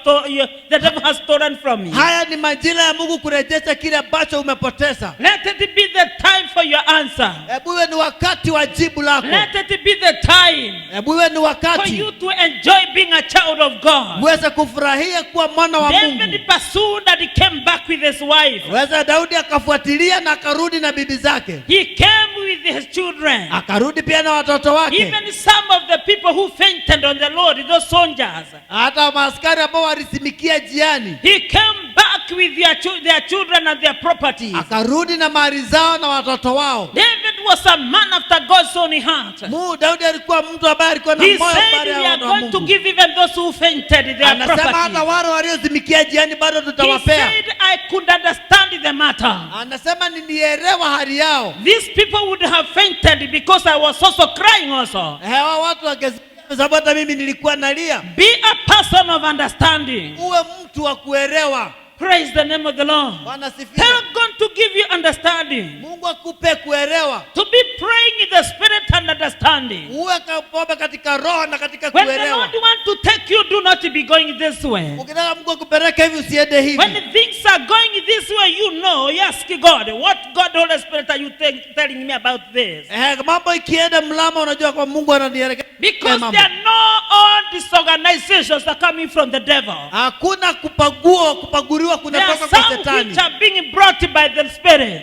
the devil has stolen from you. Haya ni majira ya Mungu kurejesha kile ambacho umepoteza. Let it be the time for your answer. Hebu iwe ni wakati wa jibu lako. Let it be the time Hebu iwe ni for wakati you to enjoy being a child of God. uweze kufurahia kuwa mwana wa Mungu. David pursued and he came back with his wife. Weza Daudi akafuatilia na akarudi na bibi zake. He came with his children. Akarudi pia na watoto wake. Even some of the people who fainted on the Lord, those soldiers, Hata maaskari ambao walisimikia jiani. he came back with their children and their properties. Akarudi na mali zao na watoto wao. David was a man after God's own heart. Daudi alikuwa mtu ambaye alikuwa na He moyo said, mbaya we ya are wana wa going to Mungu. give even those who fainted their Anasema hata properties. wale waliozimikia jiani bado He tutawapea. said, I could understand the matter. Anasema nilielewa hali yao. These people would have fainted because I was also crying also. Hawa watu wangezimia kwa sababu hata mimi nilikuwa nalia. Be a person of understanding. Uwe mtu wa kuelewa. Praise the name of the Lord. Bwana sifiwe. Tell God to give you understanding. Mungu akupe kuelewa. To be praying in the spirit and understanding. Uwe kapombe katika roho na katika When the kuelewa. Lord wants to take you, do not be going this way. Ukitaka Mungu akupeleke hivi usiende hivi. When things are going this way, you ask God, what God, Holy Spirit, are you telling me about this? Mambo ikienda mlama unajua kwa Mungu ananielekeza. Because there are all these organizations are coming from the devil. Hakuna kupaguriwa There are kunatoka kwa some shetani. which are being brought by the Spirit.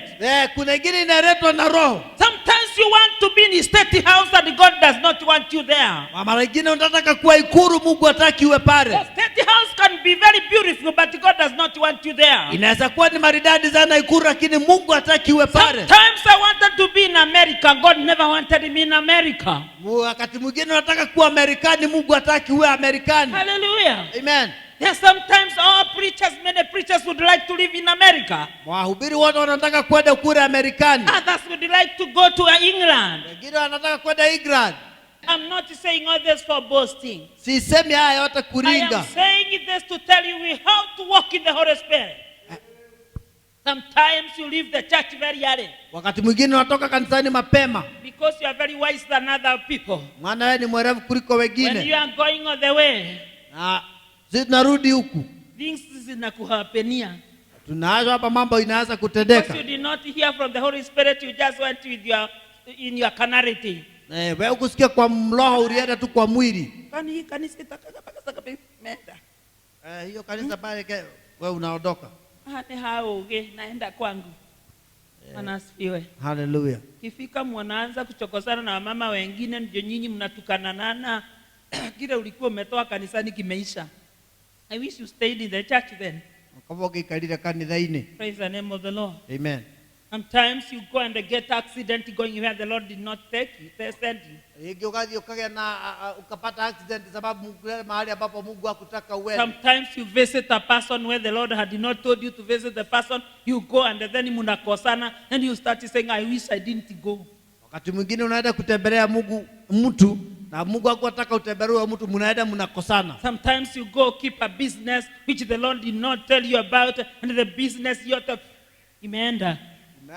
Kuna ingine inaletwa na roho. Sometimes you want to be in a state house and God does not want you there. Mara nyingine unataka kuwa ikuru, Mungu hataki uwe The pale. state house can be very beautiful, but God does not want you there. Inaweza kuwa ni maridadi sana ikuru, lakini Mungu hataki uwe pale. Sometimes I wanted to be in America. God never wanted me in America. Wakati mwingine unataka kuwa Amerikani, Mungu hataki uwe Amerikani. Hallelujah. Amen. There are sometimes many preachers would like to live in America. Wahubiri wote wanataka kwenda kule Amerikani. Others would like to go to England. Wengine wanataka kwenda England. I'm not saying all this for boasting. Sisemi haya yote I kuringa. am saying this to tell you we have to walk in the Holy Spirit. Sometimes you leave the church very early Wakati mwingine unatoka kanisani mapema. because you are very wise than other people. Maana wewe ni mwerevu kuliko When you wengine. are going on the way, Na sisi tunarudi huku. things zinakuhapenia. Tunaanza hapa mambo inaanza Because kutendeka. you did not hear from the Holy Spirit, you just went with in your carnality. Wewe ukusikia kwa roho, ulienda tu kwa mwili. Kwani hii kanisa imeenda? Hiyo kanisa pale wewe unaondoka. Hane haoge naenda kwangu. Anasifiwe. Hallelujah. Kifika mnaanza kuchokosana na mama wengine, ndio nyinyi mnatukanana. Kile ulikuwa umetoa kanisani kimeisha. I wish you stayed in the church then. Kama ukikalira kanitha-ini. Praise the name of the Lord. Amen. Sometimes you go and get accident going where the Lord did not take you. They sent you. Hiki ukaja na ukapata accident sababu mahali ambapo Mungu hakutaka uende. Sometimes you visit a person where the Lord had not told you to visit the person. You go and then mnakosana and you start saying, I wish I didn't go. Wakati mwingine unaenda kutembelea mtu na Mungu hakutaka utembelee mtu, mnaenda mnakosana. Sometimes you go keep a business which the Lord did not tell you about, and the business imeenda.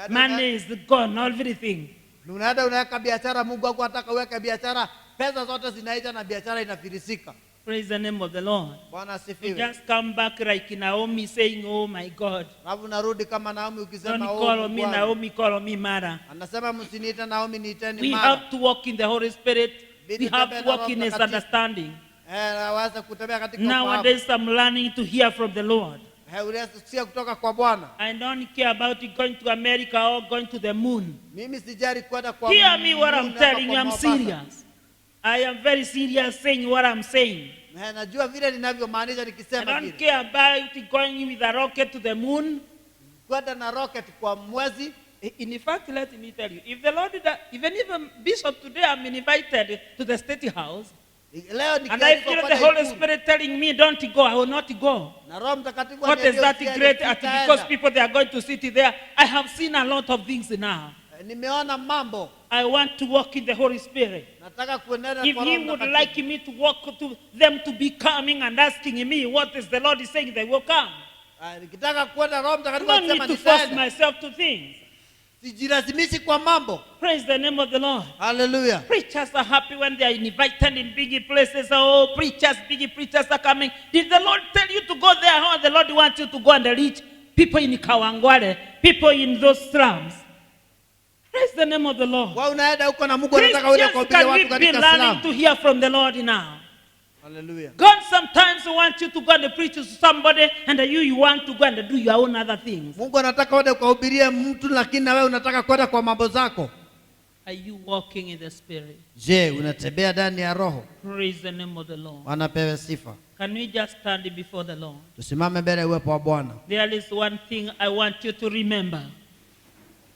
Money is gone, everything. Unaenda unaweka biashara, Mungu hakutaka uweke biashara, pesa zote zinaisha na biashara inafilisika. Praise the name of the Lord. Bwana You asifiwe. just come back like Naomi saying, oh my God. Alafu narudi kama Naomi Don't ukisema call Mungu me wangu." Naomi, call me Mara. Anasema msiniite Naomi, niiteni We Mara. have to walk in the Holy Spirit. We have to walk in His understanding. Naweza kutembea katika ufahamu. Nowadays I'm learning to hear from the Lord. Unasikia kutoka kwa Bwana. I don't care about it going to America or going to the moon. Mimi sijari kwenda kwa Hear me what I'm Mungu telling you. kwa I'm Mombasa. serious. I am very serious saying what I'm saying. Najua vile ninavyomaanisha I nikisema don't vile. care about going with a rocket to the moon. Kwenda na rocket kwa mwezi. In fact, let me tell you, if the Lord, even if Bishop today I'm invited to the State House, Leo and I feel the Holy Spirit telling me don't go, I will not go. Na Roho Mtakatifu What is that ananiambia great usiende, at sitaenda. because people they are going to sit there? I have seen a lot of things now. Nimeona mambo. I want to walk in the Holy Spirit. Nataka kuenenda If kwa He Roho would Mtakatifu. like me to walk to them to be coming and asking me what is the Lord is saying, they will come. Nikitaka kwenda Roho Mtakatifu No anasema need to force nitaenda. myself to things. Sijilazimishi kwa mambo. Praise the name of the Lord. Hallelujah. Preachers are happy when they are invited in big places. Oh, preachers, big preachers are coming. Did the Lord tell you to go there? Or the Lord wants you to go and reach people in Kawangware, people in those slums? Praise the name of the Lord. Wewe unaenda huko na Mungu anataka uende Christians, kuhubiria can we watu be katika learning slum. to hear from the Lord now? Hallelujah. God sometimes wants you to go and preach to somebody, and you want to go and do your own other things. Mungu anataka uende kuhubiria mtu, lakini na wewe unataka kwenda kwa mambo zako. Are you walking in the Spirit? Je, unatembea ndani ya Roho? Praise the name of the Lord. Wanapewa sifa. Can we just stand before the Lord? Tusimame mbele ya uwepo wa Bwana. There is one thing I want you to remember.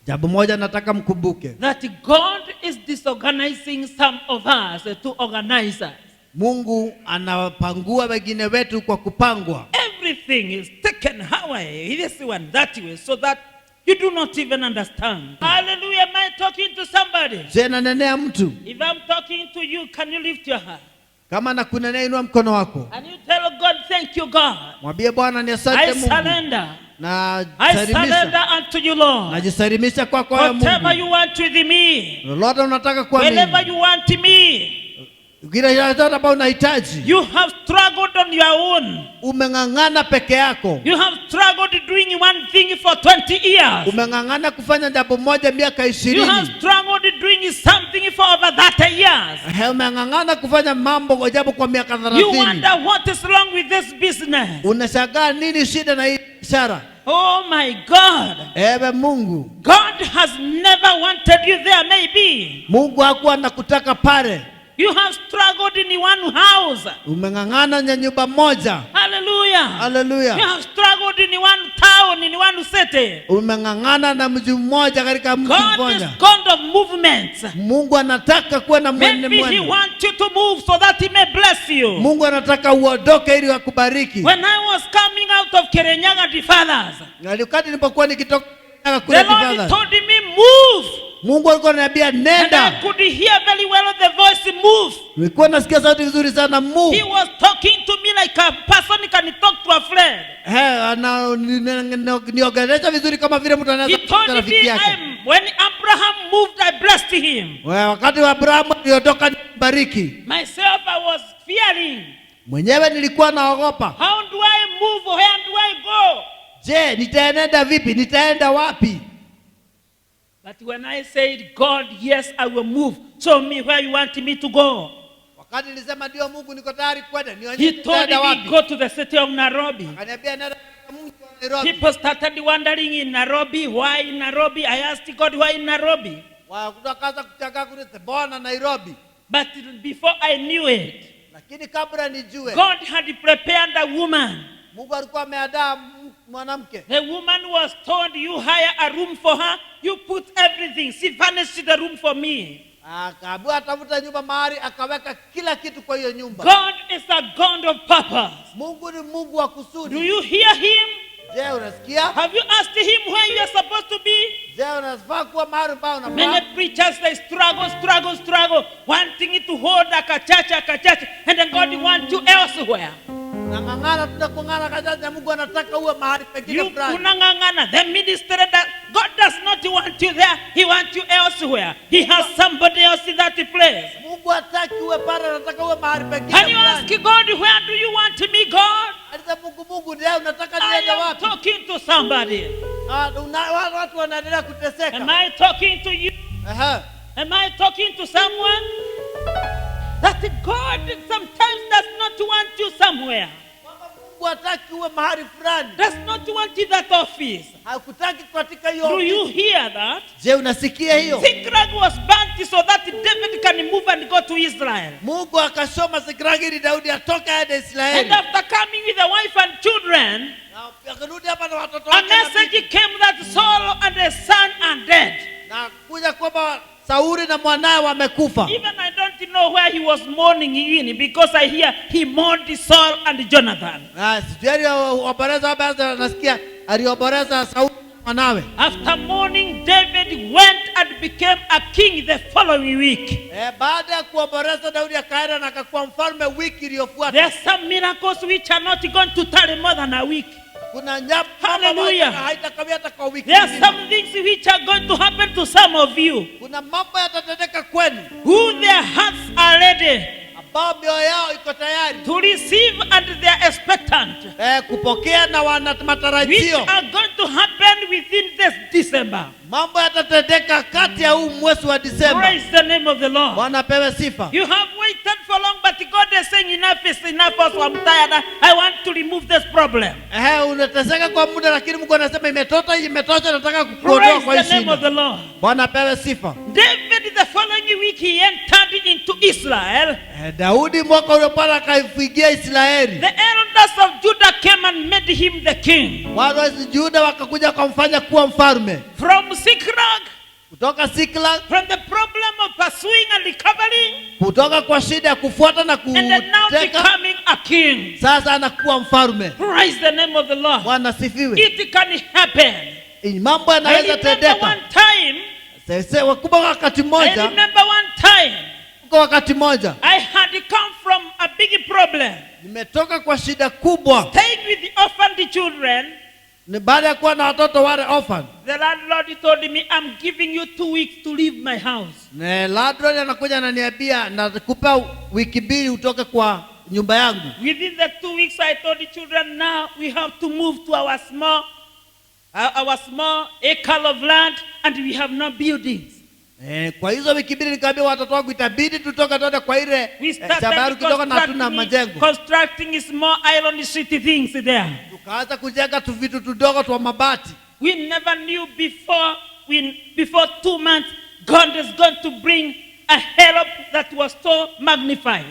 Jambo moja nataka mkumbuke. That God is disorganizing some of us to organize us. Mungu anawapangua wengine wetu kwa kupangwa. Everything is taken away, this one, that way, so that you do not even understand. Hallelujah. Am I talking to somebody? Je, nanenea mtu? If I'm talking to you, can you lift your hand? Kama nakunenea, inua mkono wako. And you tell God, thank you, God. Mwambie Bwana ni I asante Mungu. surrender. I Najisalimisha. surrender unto you, Lord. Najisalimisha kwako wewe Whatever Mungu. you want with me, Lolote unataka kwa wherever mimi. you want me, Kile chochote ambao unahitaji. you have struggled on your own. Umeng'ang'ana peke yako. You have struggled doing one thing for 20 years. Umeng'ang'ana kufanya jambo moja miaka You 20. have struggled doing something for over 30 years. Umeng'ang'ana kufanya mambo jambo kwa miaka You 30. wonder what is wrong with this business. Unashangaa nini shida na hii biashara? Oh my God. Ewe Mungu. God has never wanted you there, maybe. Mungu hakuwa anakutaka pale. You have struggled in one house. Umeng'ang'ana na nyumba moja. Hallelujah. You Hallelujah. have struggled in one town, in one city. Umeng'ang'ana na mji mmoja katika mji God is mmoja. God of movements. Mungu anataka kuwa na mwende Maybe He mwende. wants you to move so that He may bless you. Mungu anataka uondoke ili akubariki. When I was coming out of Kirinyaga the fathers, Na wakati nilipokuwa nikitoka the kule Lord Tifadha, told me, move. Mungu alikuwa ananiambia And I nenda. could hear very well the voice, move. Nilikuwa nasikia sauti nzuri sana He Mungu. was talking to me like a person can talk to a friend. Niongelesha vizuri kama vile mtu He anaweza told kuongea me, rafiki yake. when Abraham moved, I blessed him. Wakati wa Abrahamu aliondoka nibariki. Myself, I was fearing. Mwenyewe nilikuwa naogopa. How do I move? Where do I go? Je, nitaenda vipi? Nitaenda wapi? But when I said, God, yes, I will move. Show me where you want me to go. Wakati nilisema ndio Mungu niko tayari kwenda. He Nionyeshe told nitaenda me, wapi? go to the city of Nairobi. Akaniambia nenda mji wa Nairobi. People started wondering in Nairobi, why in Nairobi? I asked God, why in Nairobi? Wakaanza kuchanga kule mbona Nairobi? But before I knew it, Lakini kabla nijue, God had prepared a woman. Mungu alikuwa ameandaa mwanamke. The woman was told, you hire a room for her, you put everything. She furnished the room for me. Akaambiwa atafuta nyumba mahali, akaweka kila kitu kwa hiyo nyumba. God is a God of purpose. Mungu ni Mungu wa kusudi. Do you hear Him? Je, unasikia? Have you asked Him where you are supposed to be? Je, unafaa kuwa mahali ambao Many unafaa? preachers, they struggle, wanting to hold a church, and then God wants you elsewhere. Nang'ang'ana tunakung'ana kajaja, Mungu anataka uwe mahali pengine You fulani. kunangangana, the ministry that God does not want you there, He wants you elsewhere. He has somebody else in that place. Mungu Mungu hataki uwe pale, anataka uwe mahali pengine. And you ask God, where do you want me, God? Alisema Mungu ndiye unataka I niende am wapi? talking to somebody. Watu wanaendelea kuteseka. Am I talking to you? Am I talking to someone? That God sometimes does not want you somewhere. Mungu hataki uwe mahali fulani. Does not want you that office. Hakutaki katika hiyo Do you ofisi. hear that? Je, unasikia hiyo? Ziklag was burnt so that David can move and go to Israel. Mungu akashoma Ziklag ili Daudi atoke aende And Israeli. after coming with the wife and children, Na akarudi hapa na watoto a wake na message bibi. came that Saul and his son are dead. Na kuja kwamba Sauli na mwanae wamekufa. Even I don't know where he was mourning in, because I hear he mourned Saul and Jonathan. Sijui alioboreza hapa, nasikia alioboreza Sauli na mwanawe. After mourning, David went and became a king the following week. Baada ya kuoboreza Daudi akaenda na akakuwa mfalme wiki iliyofuata. There are some miracles which are not going to tarry more than a week. Kuna nyama Hallelujah. haitakawia hata kwa wiki. There are some things which are going to happen to some of you Kuna mambo yatatendeka kwenu who their hearts are ready ambao mioyo yao iko tayari to receive and they are expectant, kupokea na wana which matarajio. are going to happen within this December. Mambo yatatendeka kati ya huu mwezi wa Disemba. Praise the name of the Lord. Bwana apewe sifa. You have waited for long, but God is saying enough is enough. Also, I'm tired. I want to remove this problem. Unateseka kwa muda, lakini Mungu anasema imetosha, nataka kukuondoa kwa Praise the hii name of shida. the Lord. Bwana apewe sifa. David, the following week, he entered into Israel. Daudi mwaka uliopita akaifikia Israeli. The elders of Judah came and made him the king. Watu wa Juda wakakuja kumfanya kuwa mfalme. From Ziklag, Kutoka Ziklag, from the problem of pursuing and recovering, kutoka kwa shida ya kufuata na and then now kuteka, becoming a king. sasa anakuwa mfalme. Praise the name of the Lord. Bwana sifiwe. It can happen. Mambo I yanaweza remember tendeka. one time, Sasa wakubwa wakati mmoja, wakati mmoja I had come from a big problem. nimetoka kwa shida kubwa. Staying with the orphaned children, Ni baada ya kuwa na watoto wale orphan. the landlord told me, I'm giving you 2 weeks to leave my house. Landlord anakuja ananiambia nakupa wiki mbili utoke kwa nyumba yangu. Within the 2 weeks, I told the children, now we have to move to our small acre of land, and we have no buildings. Kwa hizo wiki mbili nikamwambia watoto wangu itabidi tutoke tuende kwa ile sababu kidogo na hatuna majengo. Constructing small island city things there. Tukaanza kujenga tu vitu tudogo twa mabati. We never knew before 2 months God is going to bring a help that was so magnified.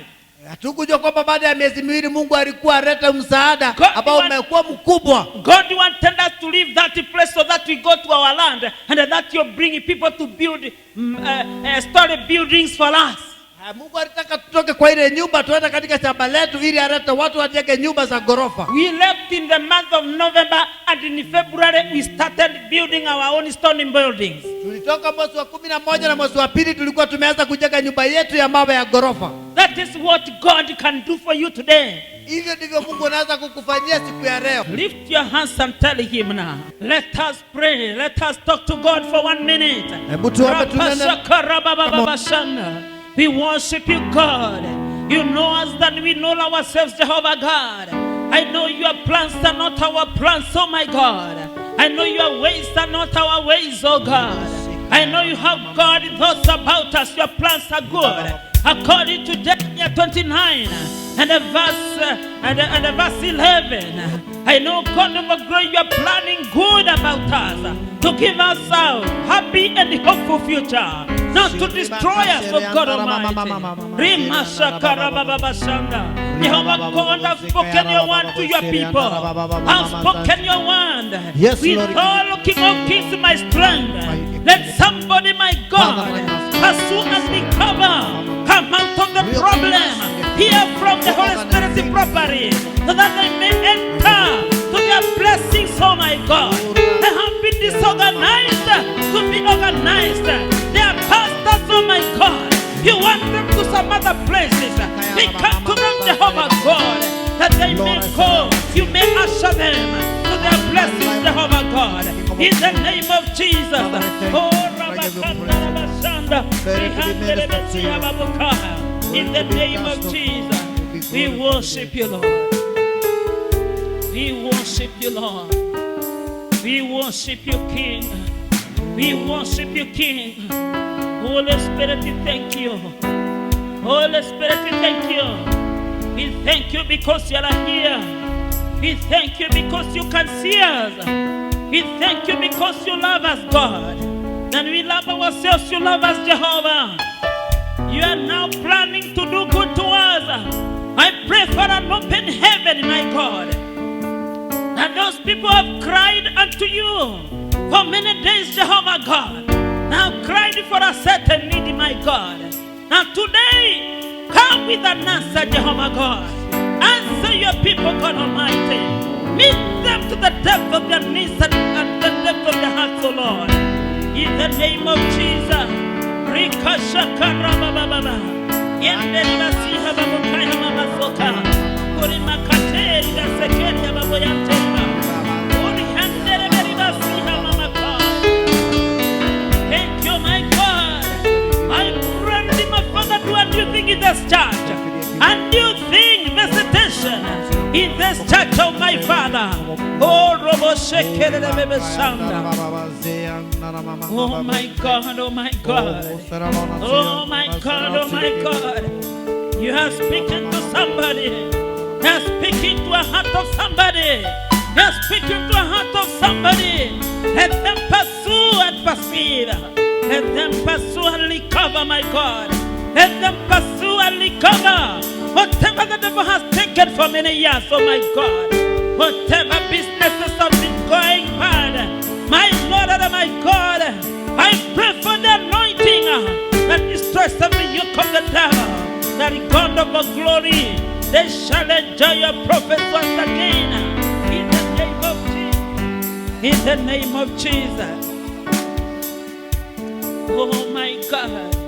Hatukujua kwamba baada ya miezi miwili Mungu alikuwa alete msaada ambao umekuwa mkubwa. God wanted us to leave that place so that we go to our land, and that you bring people to build story buildings for us. Mungu alitaka tutoke kwa ile nyumba tuende katika shamba letu ili alete watu wajenge nyumba za ghorofa. We left in the month of November, and in February we started building our own stone buildings. Tulitoka mwezi wa 11 na mwezi wa pili tulikuwa tumeanza kujenga nyumba yetu ya mawe ya ghorofa. That is what God can do for you today. Hivyo ndivyo Mungu anaweza kukufanyia siku ya leo. Lift your hands and tell him now. Let us pray. Let us talk to God for 1 minute. Hebu tuombe tunene. We worship you, God. You know us than we know ourselves, Jehovah God. I know your plans are not our plans, oh my God. I know your ways are not our ways, oh God. I know you have God thoughts about us. Your plans are good. According to Jeremiah 29 and verse 11, I know God of glory, you are planning good about us, to give us a happy and hopeful future, not to destroy us, oh God Almighty. Jehovah God, have spoken your word to your people. Have spoken your word. Yes, with Lord. all King of Kings, my strength. Let somebody, my God, pursue and recover. Come out of the problem. Hear from the Holy Spirit properly, so that they may enter to their blessings, oh my God. They have been disorganized to be organized. They are pastors, oh my God. You want them to some other places. They come to them, Jehovah God, that they may go. You may usher them to their blessings, Jehovah God. In the name of Jesus. Oh, In the name of Jesus, we worship you, Lord. We worship you, Lord. We worship you, King. We worship you, King. Holy Spirit, we thank you. Holy Spirit, we thank you. We thank you because you are here. We thank you because you can see us. We thank you because you love us, God. And we love ourselves, you love us, Jehovah. You are now planning to do good to us. I pray for an open heaven, my God. And those people have cried unto you for many days, Jehovah God. Now cried for a certain need, my God. Now today, come with an answer, Jehovah God. Answer your people, God Almighty. Meet them to the depth of their needs and the depth of their hearts, O Lord. In the name of Jesus. Rika shaka rabababa. Yende basiha babukaya mamasoka. Kuri makateri da sekeri baboyantema. Kuri handere beri basiha mamaka. Thank you, my God. I pray, my Father, do a new thing in this church. A new thing, visitation in this church, oh my Father. Oh, Robo Shekere Bebe Sanda. Oh my God, oh my God. Oh my God, oh my God. You are speaking to somebody. You are speaking to a heart of somebody. You are speaking to a heart of somebody. Let them pursue and perceive. Let them pursue and recover, my God. Let them pursue and recover whatever the devil has taken for many years, oh my God. Whatever businesses have been going bad, my Lord and my God, I pray for the anointing that destroys every yoke of the devil, that God of the glory, they shall enjoy your prophets once again. In the name of Jesus. In the name of Jesus. Oh my God.